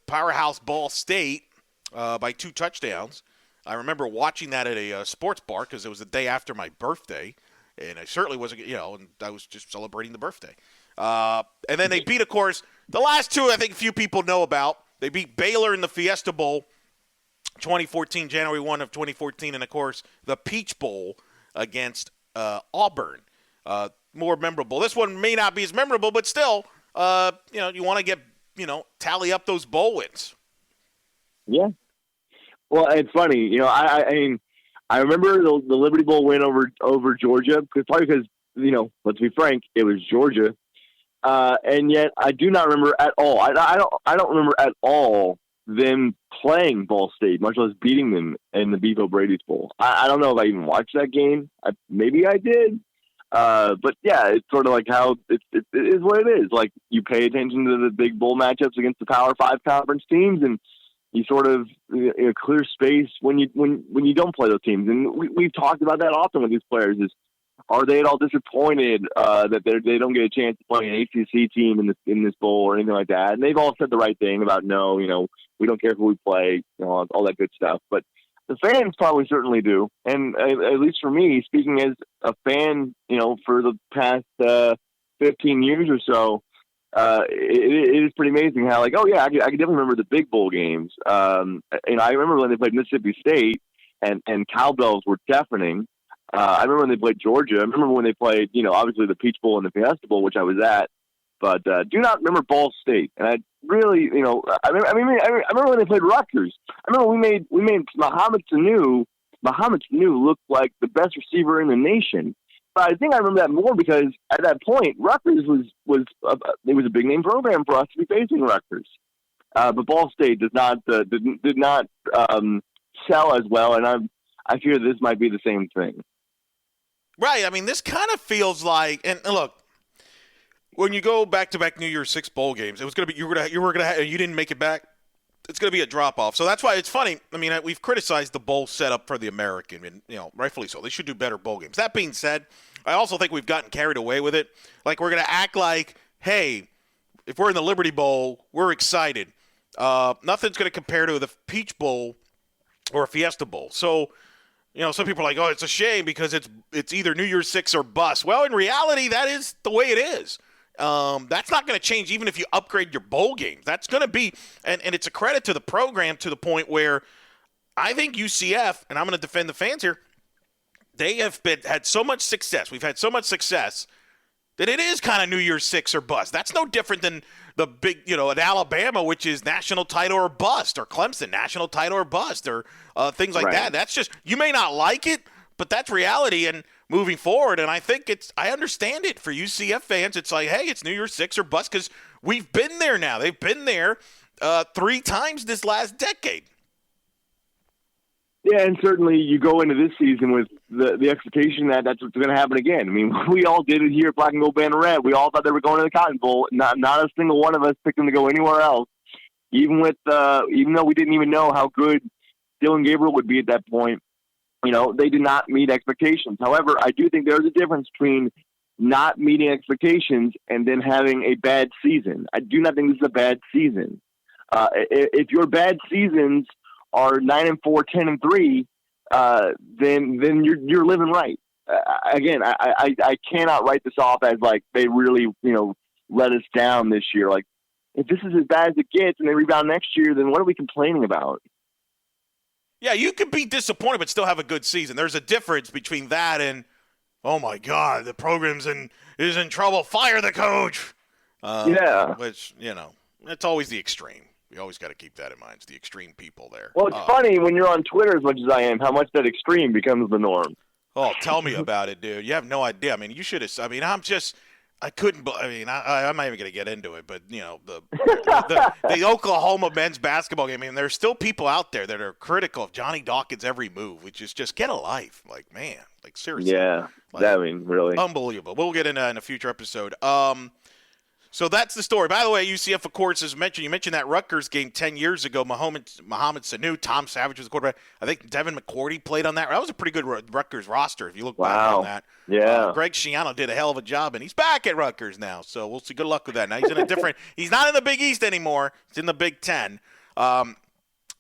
powerhouse Ball State by 2 touchdowns. I remember watching that at a sports bar because it was the day after my birthday, and I certainly wasn't, and I was just celebrating the birthday. And then they beat, of course, the last 2 I think few people know about. They beat Baylor in the Fiesta Bowl, 2014, January 1 of 2014, and, of course, the Peach Bowl against Auburn. More memorable. This one may not be as memorable, but still, you want to get, tally up those bowl wins. Yeah. Well, it's funny. I remember the Liberty Bowl win over Georgia, probably because, let's be frank, it was Georgia. And yet I do not remember at all. I don't remember at all them playing Ball State, much less beating them in the Beef O'Brady's Bowl. I don't know if I even watched that game. Maybe I did. But yeah, it's sort of like how it is what it is. Like, you pay attention to the big bowl matchups against the Power 5 conference teams, and you sort of clear space when you don't play those teams. And we've talked about that often with these players. Are they at all disappointed that they don't get a chance to play an ACC team in this bowl or anything like that? And they've all said the right thing about no, we don't care who we play, all that good stuff. But the fans probably certainly do. And at least for me, speaking as a fan, for the past 15 years or so, it is pretty amazing how, like, oh yeah, I can definitely remember the big bowl games. I remember when they played Mississippi State and cowbells were deafening. I remember when they played Georgia. I remember when they played, obviously the Peach Bowl and the Fiesta Bowl, which I was at. But do not remember Ball State. And I really, I remember when they played Rutgers. I remember we made Mohamed Sanu look like the best receiver in the nation. But I think I remember that more because at that point, Rutgers was a big name program for us to be facing Rutgers. But Ball State did not sell as well, and I fear this might be the same thing. Right. I mean, this kind of feels like, and look, when you go back-to-back New Year's 6 bowl games, it was going to be you didn't make it back. It's going to be a drop-off. So that's why it's funny. I mean, we've criticized the bowl setup for the American, and rightfully so. They should do better bowl games. That being said, I also think we've gotten carried away with it. Like, we're going to act like, hey, if we're in the Liberty Bowl, we're excited. Nothing's going to compare to the Peach Bowl or a Fiesta Bowl. So, some people are like, oh, it's a shame because it's either New Year's 6 or bust. Well, in reality, that is the way it is. That's not going to change even if you upgrade your bowl games. That's going to be, and it's a credit to the program to the point where I think UCF, and I'm going to defend the fans here, they have had so much success. We've had so much success that it is kind of New Year's 6 or bust. That's no different than the big, at Alabama, which is national title or bust, or Clemson, national title or bust, or things like that. That's just, you may not like it, but that's reality and moving forward. And I think I understand it for UCF fans. It's like, hey, it's New Year's 6 or bust because we've been there now. They've been there 3 times this last decade. Yeah, and certainly you go into this season with the expectation that that's what's going to happen again. I mean, we all did it here at Black Gold Banneret. We all thought they were going to the Cotton Bowl. Not a single one of us picked them to go anywhere else. Even though we didn't even know how good Dylan Gabriel would be at that point, they did not meet expectations. However, I do think there's a difference between not meeting expectations and then having a bad season. I do not think this is a bad season. If your bad seasons are 9-4, 10-3, then you're living right. Again, I cannot write this off as like they really let us down this year. Like, if this is as bad as it gets and they rebound next year, then what are we complaining about? Yeah, you could be disappointed but still have a good season. There's a difference between that and, oh my God, the program's is in trouble. Fire the coach. Which, it's always the extreme. We always got to keep that in mind. It's the extreme people there. Well, it's funny when you're on Twitter as much as I am, how much that extreme becomes the norm. Oh, tell me about it, dude. You have no idea. I mean, you should have. I mean, I'm not even going to get into it, but, the Oklahoma men's basketball game, I mean, there's still people out there that are critical of Johnny Dawkins' every move, which is just get a life. Like, man, like, seriously. Yeah, really. Unbelievable. We'll get into that in a future episode. So that's the story. By the way, UCF, of course, you mentioned that Rutgers game 10 years ago. Mohamed Sanu, Tom Savage was the quarterback. I think Devin McCourty played on that. That was a pretty good Rutgers roster if you look back on that. Yeah. Greg Schiano did a hell of a job, and he's back at Rutgers now. So we'll see. Good luck with that. Now he's not in the Big East anymore. He's in the Big Ten. But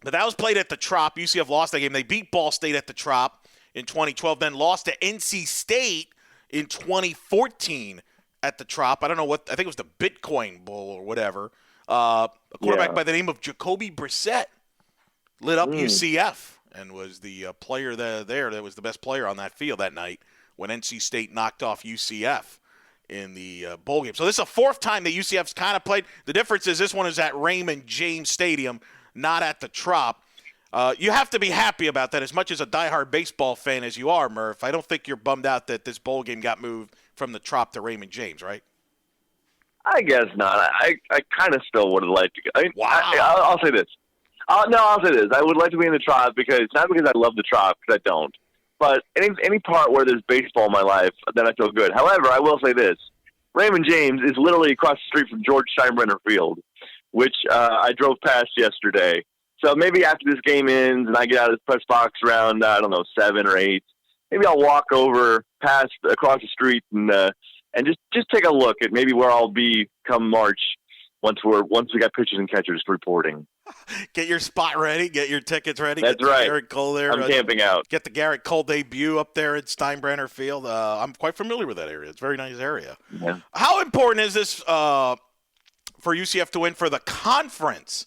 that was played at the Trop. UCF lost that game. They beat Ball State at the Trop in 2012, then lost to NC State in 2014. At the Trop. I don't know I think it was the Bitcoin Bowl or whatever. A quarterback by the name of Jacoby Brissett lit up UCF and was the player there that was the best player on that field that night when NC State knocked off UCF in the bowl game. So this is the fourth time that UCF's kind of played. The difference is this one is at Raymond James Stadium, not at the Trop. You have to be happy about that as much as a diehard baseball fan as you are, Murph. I don't think you're bummed out that this bowl game got moved from the Trop to Raymond James, right? I guess not. I kind of still would have liked to go. I mean, wow. I'll say this. I'll say this. I would like to be in the Trop not because I love the Trop, because I don't, but any part where there's baseball in my life, then I feel good. However, I will say this. Raymond James is literally across the street from George Steinbrenner Field, which I drove past yesterday. So maybe after this game ends and I get out of the press box around, 7 or 8, maybe I'll walk over across the street and just take a look at maybe where I'll be come March once we got pitchers and catchers reporting. Get your spot ready. Get your tickets ready. That's right. Garrett Cole there. I'm camping out. Get the Garrett Cole debut up there at Steinbrenner Field. I'm quite familiar with that area. It's a very nice area. Yeah. How important is this for UCF to win for the conference?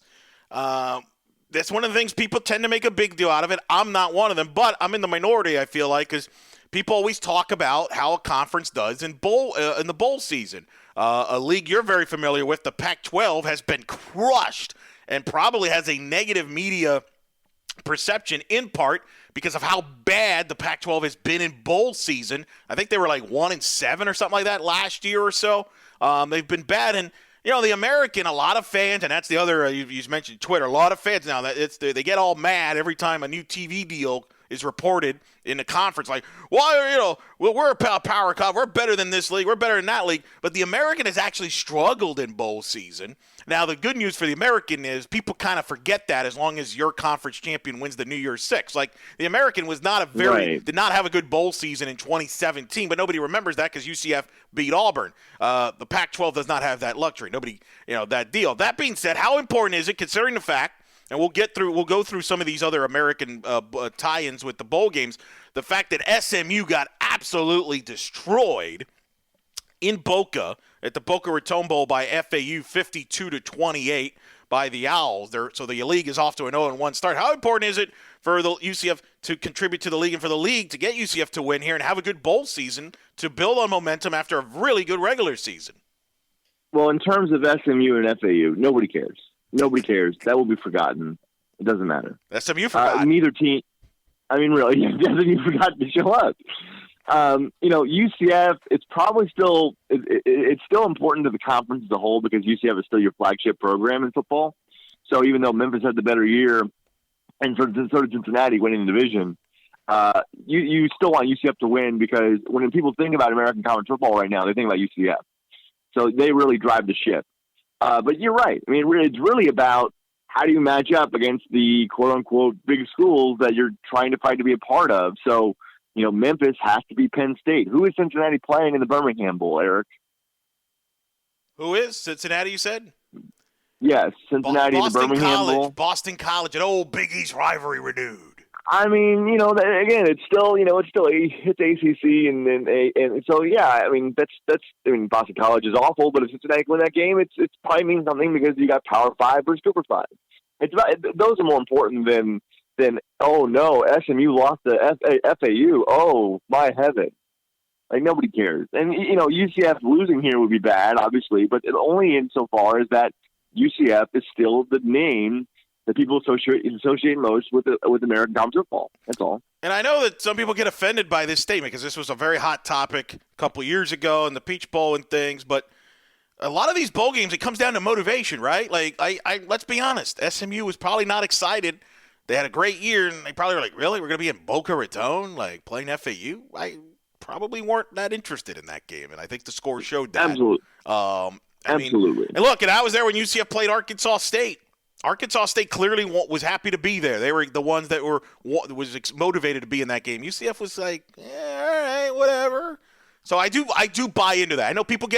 That's one of the things people tend to make a big deal out of it. I'm not one of them, but I'm in the minority, I feel like, because people always talk about how a conference does in the bowl season. A league you're very familiar with, the Pac-12, has been crushed and probably has a negative media perception in part because of how bad the Pac-12 has been in bowl season. I think they were like 1-7 or something like that last year or so. They've been bad, and the American, a lot of fans, and that's the other, you mentioned Twitter, a lot of fans now, they get all mad every time a new TV deal is reported in the conference. Like, well, we're a power conference, we're better than this league, we're better than that league. But the American has actually struggled in bowl season. Now, the good news for the American is people kind of forget that as long as your conference champion wins the New Year's Six. Like, the American was did not have a good bowl season in 2017, but nobody remembers that because UCF beat Auburn. The Pac-12 does not have that luxury. Nobody, that deal. That being said, how important is it, considering the fact, and we'll go through some of these other American tie-ins with the bowl games, the fact that SMU got absolutely destroyed in Boca at the Boca Raton Bowl by FAU 52-28 by the Owls. So the league is off to an 0-1 start. How important is it for the UCF to contribute to the league and for the league to get UCF to win here and have a good bowl season to build on momentum after a really good regular season? Well, in terms of SMU and FAU, nobody cares. Nobody cares. That will be forgotten. It doesn't matter. SMU forgot. Neither team. I mean, really, SMU forgot to show up. UCF, it's probably still it's still important to the conference as a whole because UCF is still your flagship program in football. So even though Memphis had the better year, and so did Cincinnati winning the division, you still want UCF to win because when people think about American college football right now, they think about UCF. So they really drive the ship. But you're right. I mean, it's really about how do you match up against the quote-unquote big schools that you're trying to fight to be a part of. So, Memphis has to be Penn State. Who is Cincinnati playing in the Birmingham Bowl, Eric? Who is Cincinnati, you said? Yes, Cincinnati in the Birmingham Bowl. Boston College, an old Big East rivalry renewed. I mean, again, it's still it's ACC and so yeah. I mean, Boston College is awful, but if Cincinnati win that game, it's probably means something because you got Power 5 versus Super 5. Those are more important than than, oh no, SMU lost to FAU. Oh my heaven! Like nobody cares. And UCF losing here would be bad, obviously, but only insofar as that UCF is still the name that people associate most with American college football. That's all. And I know that some people get offended by this statement because this was a very hot topic a couple years ago in the Peach Bowl and things, but a lot of these bowl games, it comes down to motivation, right? Like, I let's be honest, SMU was probably not excited. They had a great year, and they probably were like, really? We're going to be in Boca Raton, like, playing FAU? I probably weren't that interested in that game, and I think the score showed that. Absolutely. Absolutely. And look, and I was there when UCF played Arkansas State. Arkansas State clearly was happy to be there. They were the ones that was motivated to be in that game. UCF was like, yeah, all right, whatever. So I do buy into that. I know people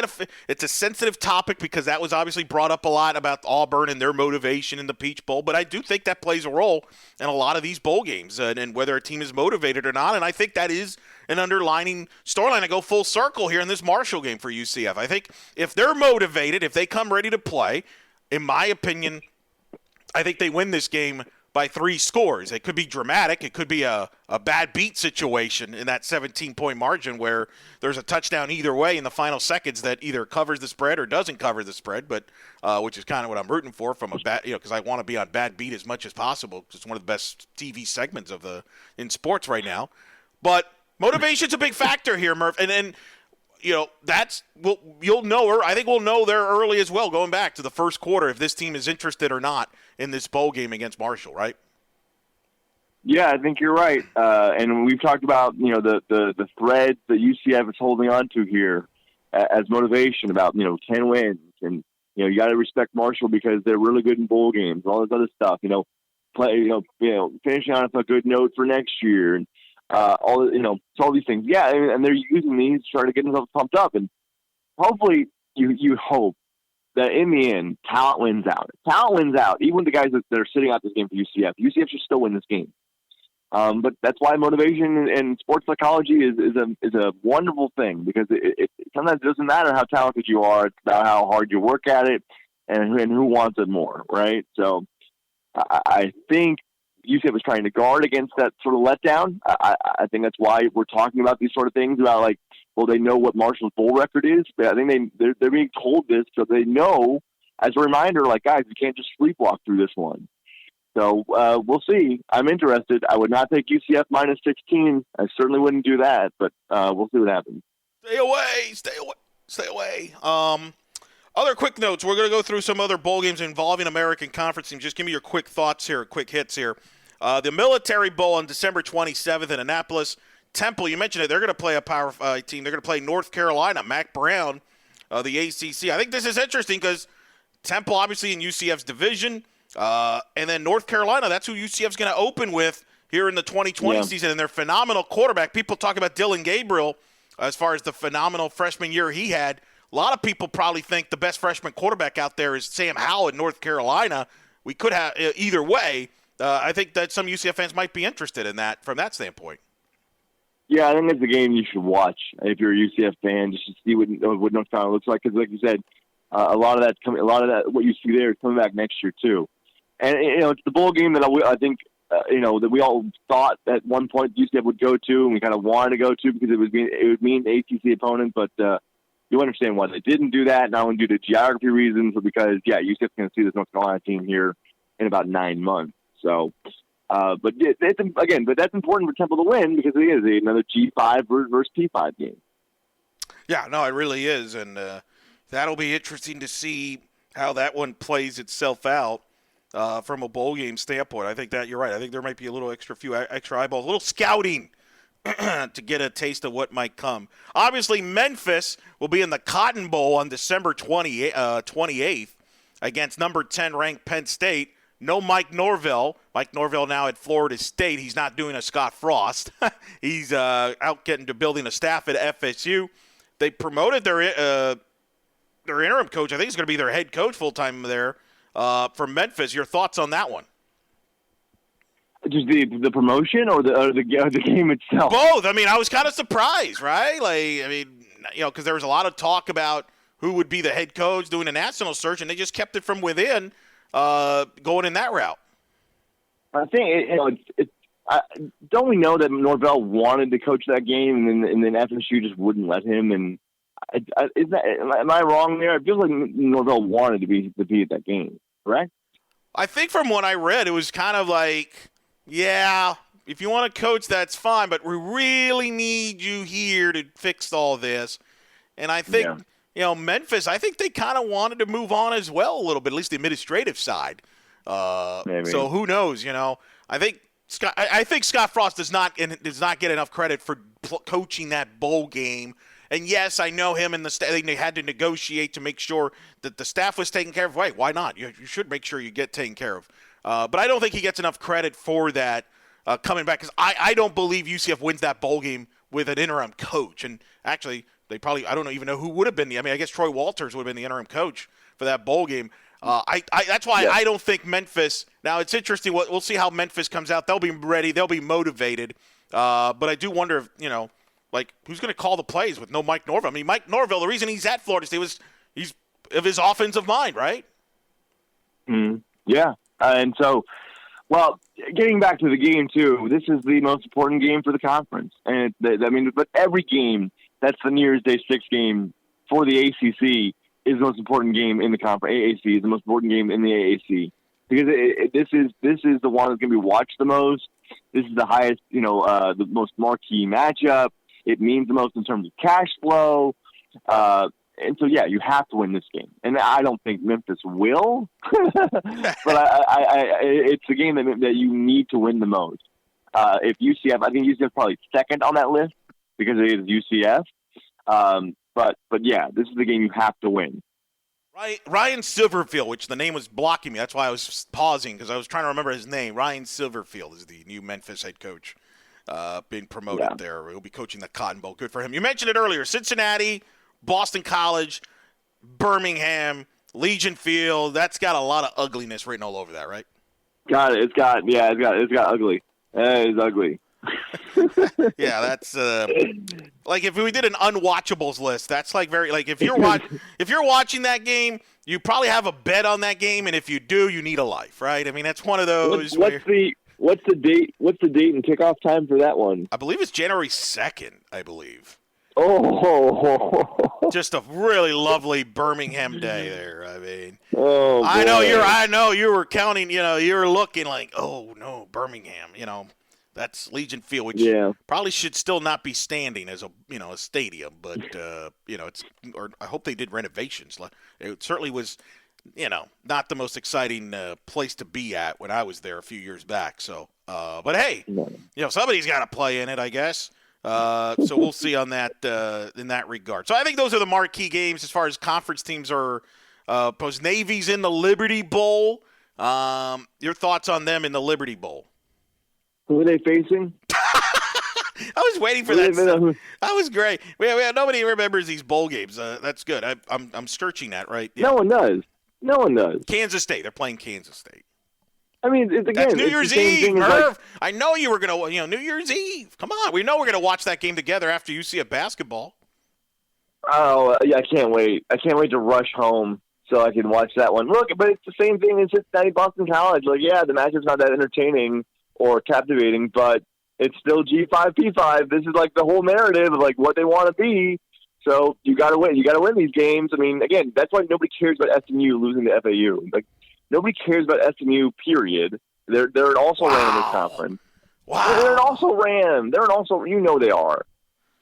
it's a sensitive topic because that was obviously brought up a lot about Auburn and their motivation in the Peach Bowl, but I do think that plays a role in a lot of these bowl games and whether a team is motivated or not, and I think that is an underlining storyline. I go full circle here in this Marshall game for UCF. I think if they're motivated, if they come ready to play, in my opinion, I think they win this game by 3 scores. It could be dramatic. It could be a bad beat situation in that 17-point margin where there's a touchdown either way in the final seconds that either covers the spread or doesn't cover the spread, but which is kind of what I'm rooting for from a bad, because I want to be on bad beat as much as possible because it's one of the best TV segments in sports right now. But motivation's a big factor here, Murph, and you'll know her. I think we'll know there early as well, going back to the first quarter, if this team is interested or not in this bowl game against Marshall, right? Yeah, I think you're right. And we've talked about, the threads that UCF is holding on to here as motivation about, 10 wins. And, you got to respect Marshall because they're really good in bowl games and all this other stuff, finishing on a good note for next year. And, all these things. Yeah, and they're using these to try to get themselves pumped up. And hopefully you hope that in the end, talent wins out. Talent wins out. Even the guys that are sitting out this game for UCF. UCF should still win this game. But that's why motivation and sports psychology is a wonderful thing because it sometimes it doesn't matter how talented you are. It's about how hard you work at it and who wants it more, right? So I think UCF was trying to guard against that sort of letdown. I think that's why we're talking about these sort of things about they know what Marshall's bowl record is. But I think they're being told this so they know as a reminder, guys, you can't just sleepwalk through this one. So we'll see. I'm interested. I would not take UCF minus 16. I certainly wouldn't do that, but we'll see what happens. Stay away. Stay away. Other quick notes. We're going to go through some other bowl games involving American Conference teams. Just give me your quick thoughts here, quick hits here. The Military Bowl on December 27th in Annapolis. Temple, you mentioned it. They're going to play a Power 5 team. They're going to play North Carolina. Mac Brown, the ACC. I think this is interesting because Temple, obviously, in UCF's division. And then North Carolina, that's who UCF's going to open with here in the 2020 season. And their phenomenal quarterback. People talk about Dylan Gabriel as far as the phenomenal freshman year he had. A lot of people probably think the best freshman quarterback out there is Sam Howell in North Carolina. We could have either way. I think that some UCF fans might be interested in that from that standpoint. Yeah, I think it's a game you should watch if you're a UCF fan, just to see what North Carolina looks like. Because, like you said, a lot of that what you see there is coming back next year too. And it's the bowl game that I think that we all thought at one point UCF would go to, and we kind of wanted to go to because it would mean an ACC opponent, but. You understand why they didn't do that, not only due to geography reasons, but because, UCF's going to see this North Carolina team here in about 9 months. So, but that's important for Temple to win because it is another G5 versus P5 game. Yeah, no, it really is, and that'll be interesting to see how that one plays itself out from a bowl game standpoint. I think that you're right. I think there might be a little few extra eyeballs, a little scouting to get a taste of what might come. Obviously, Memphis will be in the Cotton Bowl on December 28th against number 10 ranked Penn State. No Mike Norvell. Mike Norvell now at Florida State. He's not doing a Scott Frost. He's out getting to building a staff at FSU. They promoted their interim coach. I think he's going to be their head coach full-time there from Memphis. Your thoughts on that one? Just the promotion or the game itself? Both. I mean, I was kind of surprised, right? Because there was a lot of talk about who would be the head coach doing a national search, and they just kept it from within going in that route. I think don't we know that Norvell wanted to coach that game, and then FSU just wouldn't let him? And am I wrong there? It feels like Norvell wanted to be at that game, correct? I think from what I read, it was kind of like, yeah, if you want to coach, that's fine, but we really need you here to fix all this. And I think, Memphis, I think they kind of wanted to move on as well a little bit, at least the administrative side. Maybe. So who knows? I think Scott Frost does not get enough credit for coaching that bowl game. And yes, I know him and the staff. They had to negotiate to make sure that the staff was taken care of. Wait, why not? You should make sure you get taken care of. But I don't think he gets enough credit for that coming back, because I don't believe UCF wins that bowl game with an interim coach. And actually, they probably, I don't even know who would have been I guess Troy Walters would have been the interim coach for that bowl game. That's why I don't think Memphis. Now, it's interesting. We'll see how Memphis comes out. They'll be ready. They'll be motivated. But I do wonder if, who's going to call the plays with no Mike Norvell? I mean, Mike Norvell, the reason he's at Florida State he's of his offensive mind, right? Yeah. And so, well, getting back to the game, too, this is the most important game for the conference. And, but every game that's the New Year's Day 6 game for the ACC is the most important game in the conference. AAC is the most important game in the AAC. Because this is the one that's going to be watched the most. This is the highest, the most marquee matchup. It means the most in terms of cash flow. And so, you have to win this game. And I don't think Memphis will, but it's a game that you need to win the most. If UCF, I think UCF is probably second on that list because it is UCF. But this is the game you have to win. Ryan Silverfield, which the name was blocking me. That's why I was pausing, because I was trying to remember his name. Ryan Silverfield is the new Memphis head coach, being promoted there. He'll be coaching the Cotton Bowl. Good for him. You mentioned it earlier. Cincinnati, Boston College, Birmingham, Legion Field. That's got a lot of ugliness written all over that, right? Got it. It's got ugly. It is ugly. Yeah, that's like if we did an unwatchables list. That's like if you're watching that game, you probably have a bet on that game, and if you do, you need a life, right? I mean, that's one of those. What's the date? What's the date and kickoff time for that one? I believe it's January 2nd. I believe. Oh, just a really lovely Birmingham day there. I mean, I know you were counting. You were looking like, oh no, Birmingham. That's Legion Field, which probably should still not be standing as a stadium, but it's. Or I hope they did renovations. It certainly was, not the most exciting place to be at when I was there a few years back. So, but hey, somebody's got to play in it, I guess. So we'll see on that in that regard. So I think those are the marquee games as far as conference teams are. Post Navy's in the Liberty Bowl. Your thoughts on them in the Liberty Bowl? Who are they facing? I was waiting for that. That was great. Nobody remembers these bowl games. That's good. I'm searching that right. Yeah. No one does. Kansas State. They're playing Kansas State. I mean, that's New Year's Eve, Merv. I know you were going to, New Year's Eve. Come on. We know we're going to watch that game together after UCF basketball. Oh, yeah, I can't wait. I can't wait to rush home so I can watch that one. Look, but it's the same thing as Cincinnati Boston College. Like, the matchup's not that entertaining or captivating, but it's still G5, P5. This is like the whole narrative of like what they want to be. So you got to win. You got to win these games. I mean, again, that's why nobody cares about SMU losing to FAU. Like, nobody cares about SMU, period. They're an also-ran in this conference. Wow. They're an also-ran. They're an also, they are.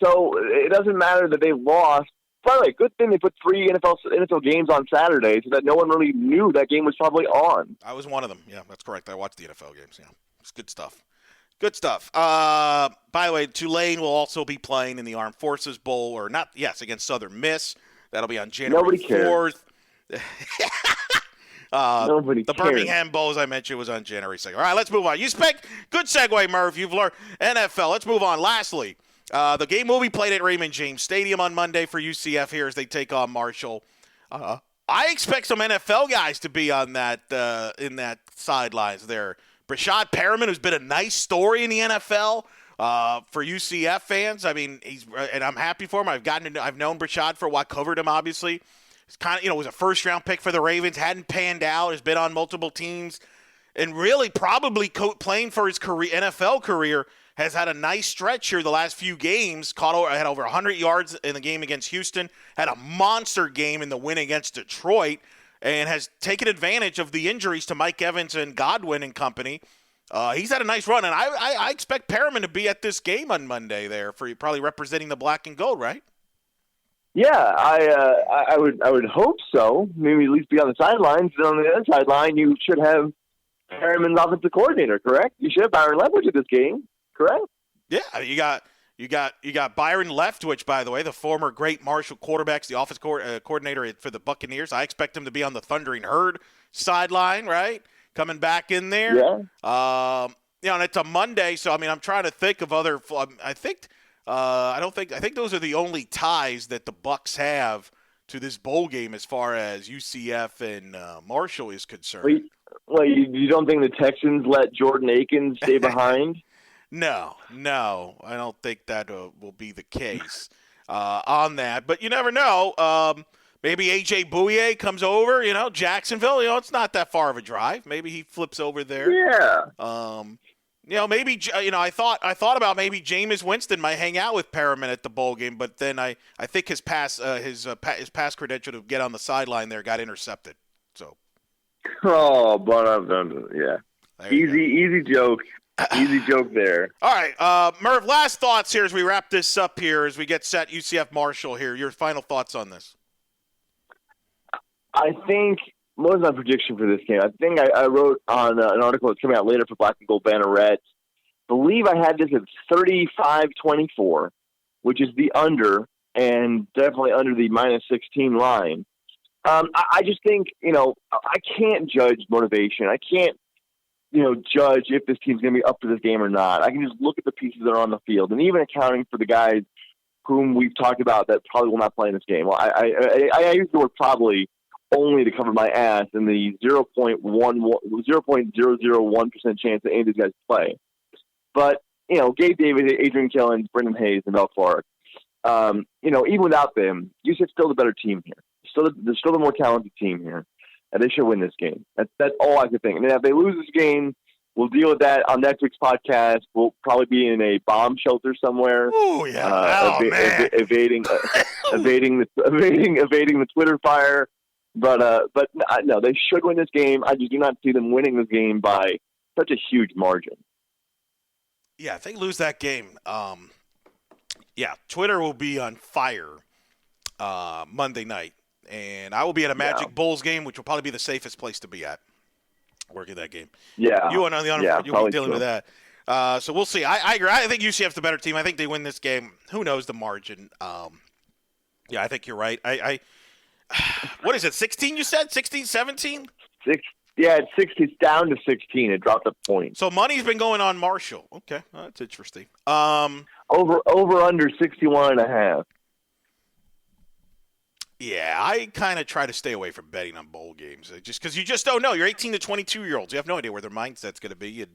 So it doesn't matter that they lost. By the way, good thing they put 3 NFL games on Saturday so that no one really knew that game was probably on. I was one of them. Yeah, that's correct. I watched the NFL games. Yeah, it's good stuff. Good stuff. By the way, Tulane will also be playing in the Armed Forces Bowl, against Southern Miss. That'll be on January 4th. Nobody the cares. Birmingham Bowl, as I mentioned, was on January 2nd. All right, let's move on. Good segue, Murph. You've learned NFL. Let's move on. Lastly, the game will be played at Raymond James Stadium on Monday for UCF here as they take on Marshall. I expect some NFL guys to be on that in that sidelines there. Brashad Perriman, who's been a nice story in the NFL for UCF fans. I mean, and I'm happy for him. I've known Brashad for a while, covered him obviously. It's kind of was a first round pick for the Ravens, hadn't panned out, has been on multiple teams. and really probably playing for his NFL career, has had a nice stretch here the last few games. Had over 100 yards in the game against Houston, had a monster game in the win against Detroit, and has taken advantage of the injuries to Mike Evans and Godwin and company. He's had a nice run, and I expect Perriman to be at this game on Monday there for probably representing the black and gold, right? Yeah, I would hope so. Maybe at least be on the sidelines. And on the other sideline, you should have Perriman's offensive coordinator, correct? You should have Byron Leftwich at this game, correct? Yeah, you got Byron Leftwich, by the way, the former great Marshall quarterbacks, the offense coordinator for the Buccaneers. I expect him to be on the Thundering Herd sideline, right? Coming back in there. Yeah. And it's a Monday, so I mean, I'm trying to think of other. I think those are the only ties that the Bucs have to this bowl game as far as UCF and Marshall is concerned. Well, you don't think the Texans let Jordan Akins stay behind? No, I don't think that will be the case on that. But you never know. Maybe A.J. Bouye comes over, Jacksonville. It's not that far of a drive. Maybe he flips over there. Yeah. Maybe I thought about maybe Jameis Winston might hang out with Perriman at the bowl game, but then I think his pass credential to get on the sideline there got intercepted. So. Oh, but yeah. Easy joke. Easy joke there. All right, Merv, last thoughts here as we wrap this up here, as we get set UCF Marshall here. Your final thoughts on this? I think, what was my prediction for this game? I think I wrote on an article that's coming out later for Black Gold Banneret. Believe I had this at 35-24, which is the under, and definitely under the -16 line. I just think, I can't judge motivation. I can't, judge if this team's going to be up for this game or not. I can just look at the pieces that are on the field, and even accounting for the guys whom we've talked about that probably will not play in this game. Well, I use the word probably only to cover my ass in the 0.001% chance that any of these guys play. But, Gabe Davis, Adrian Killens, Brendan Hayes, and Mel Clark, even without them, UCF's still the better team here. They're still the more talented team here, and they should win this game. That's all I could think. And if they lose this game, we'll deal with that on next week's podcast. We'll probably be in a bomb shelter somewhere. Oh yeah, evading the Twitter fire. But no, they should win this game. I just do not see them winning this game by such a huge margin. Yeah, if they lose that game, Twitter will be on fire Monday night. And I will be at a Magic Bulls game, which will probably be the safest place to be at, working that game. Yeah. You and on the honor, you'll be dealing with that. So we'll see. I agree. I think UCF's the better team. I think they win this game. Who knows the margin? I think you're right. What is it, 16 you said? 16, 17? It's 60. It's down to 16. It dropped a point. So money's been going on Marshall. Okay, that's interesting. Over under 61.5. Yeah, I kind of try to stay away from betting on bowl games, just because you just don't know. You're 18 to 22-year-olds. You have no idea where their mindset's going to be and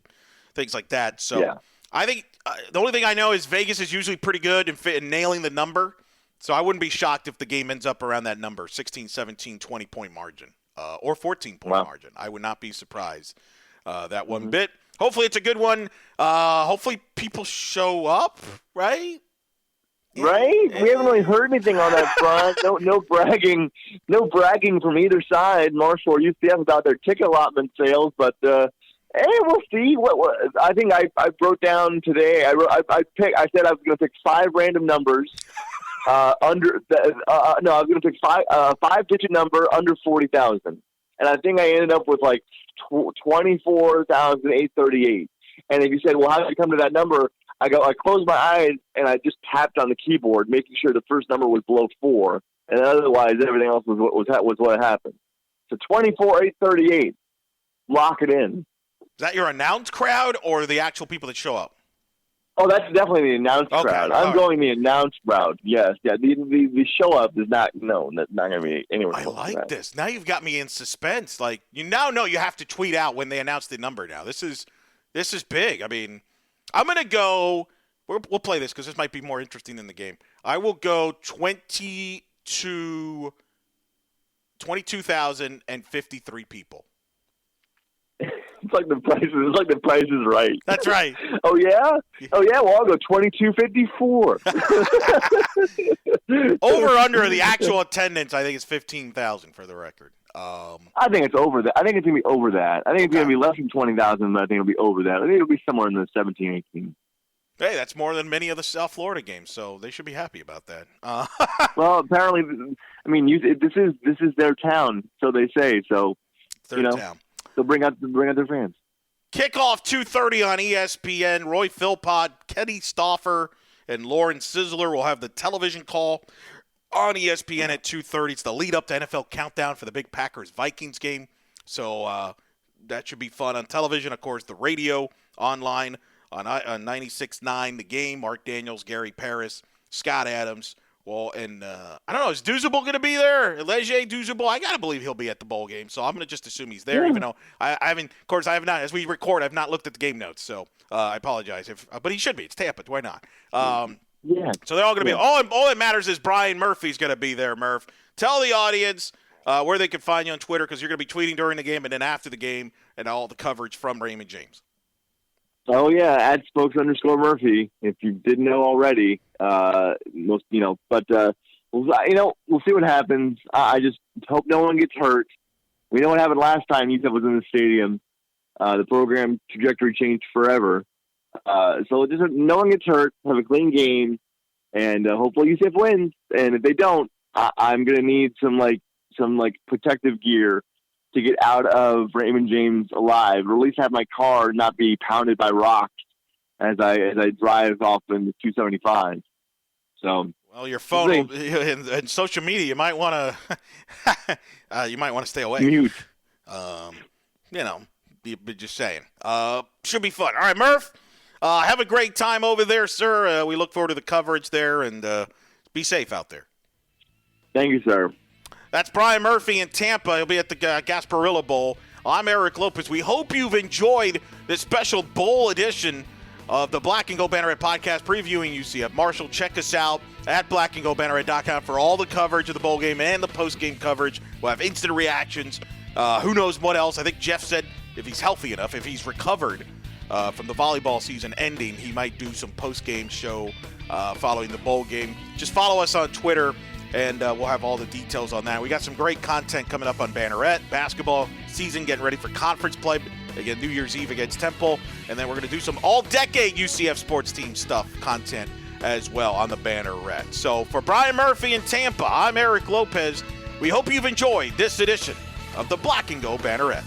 things like that. So I think the only thing I know is Vegas is usually pretty good in nailing the number. So I wouldn't be shocked if the game ends up around that number, 16, 17, 20-point margin or 14-point margin. I would not be surprised that one bit. Hopefully it's a good one. Hopefully people show up, right? Right? We haven't really heard anything on that front. No bragging from either side, Marshall or UCF, about their ticket allotment sales. But we'll see. What I think I wrote down today. I said I was going to pick 5 random numbers I was going to pick 5-digit number under 40,000, and I think I ended up with like 24,838. And if you said, "Well, how did you come to that number?" I closed my eyes and I just tapped on the keyboard, making sure the first number was below 4, and otherwise everything else was what happened. So 24,838. Lock it in. Is that your announced crowd or the actual people that show up? Oh, that's definitely the announced crowd. I'm going the announced crowd. Yes, yeah. The show up is not. No, that's not going to be anywhere. I like this. Now you've got me in suspense. Like, you now know you have to tweet out when they announce the number. Now this is big. I mean, I'm going to go – we'll play this because this might be more interesting than the game. I will go 22,053 people. It's like the price is right. That's right. Oh yeah. Well, I'll go 22.54. Over under the actual attendance, I think it's 15,000 for the record. I think it's over that. I think it's gonna be over that. I think it's gonna be less than 20,000, but I think it'll be over that. I think it'll be somewhere in the 17, 18. Hey, that's more than many of the South Florida games, so they should be happy about that. Well, apparently, I mean, this is their town, so they say. So, Town. They'll bring out their fans. Kickoff 2:30 on ESPN. Roy Philpott, Kenny Stauffer, and Lauren Sizzler will have the television call on ESPN at 2:30. It's the lead up to NFL Countdown for the big Packers-Vikings game. So that should be fun on television. Of course, the radio online on 96.9 The Game. Mark Daniels, Gary Paris, Scott Adams. Well, and I don't know, is Douzable going to be there? Leger Douzable? I got to believe he'll be at the bowl game, so I'm going to just assume he's there, even though I haven't, of course, I have not, as we record, I've not looked at the game notes, so I apologize. But he should be. It's Tampa. Why not? Yeah. So they're all going to be. All that matters is Brian Murphy's going to be there, Murph. Tell the audience where they can find you on Twitter, because you're going to be tweeting during the game and then after the game and all the coverage from Raymond James. Oh yeah, @spokes_Murphy. If you didn't know already, but we'll see what happens. I just hope no one gets hurt. We know what happened last time UCF was in the stadium. The program trajectory changed forever. So just no one gets hurt. Have a clean game, and hopefully UCF wins. And if they don't, I'm gonna need some protective gear to get out of Raymond James alive, or at least have my car not be pounded by rocks as I drive off in the 275. So, well, your phone and social media, you might want to stay away. Mute. Just saying. Should be fun. All right, Murph. Have a great time over there, sir. We look forward to the coverage there, and be safe out there. Thank you, sir. That's Brian Murphy in Tampa. He'll be at the Gasparilla Bowl. I'm Eric Lopez. We hope you've enjoyed this special bowl edition of the Black and Gold Banneret Podcast previewing UCF. Marshall, check us out at blackandgoldbanneret.com for all the coverage of the bowl game and the post-game coverage. We'll have instant reactions. Who knows what else? I think Jeff said if he's healthy enough, if he's recovered from the volleyball season ending, he might do some post-game show following the bowl game. Just follow us on Twitter, and we'll have all the details on that. We got some great content coming up on Banneret. Basketball season, getting ready for conference play. Again, New Year's Eve against Temple. And then we're going to do some all-decade UCF sports team stuff, content as well on the Banneret. So for Brian Murphy in Tampa, I'm Eric Lopez. We hope you've enjoyed this edition of the Black and Gold Banneret.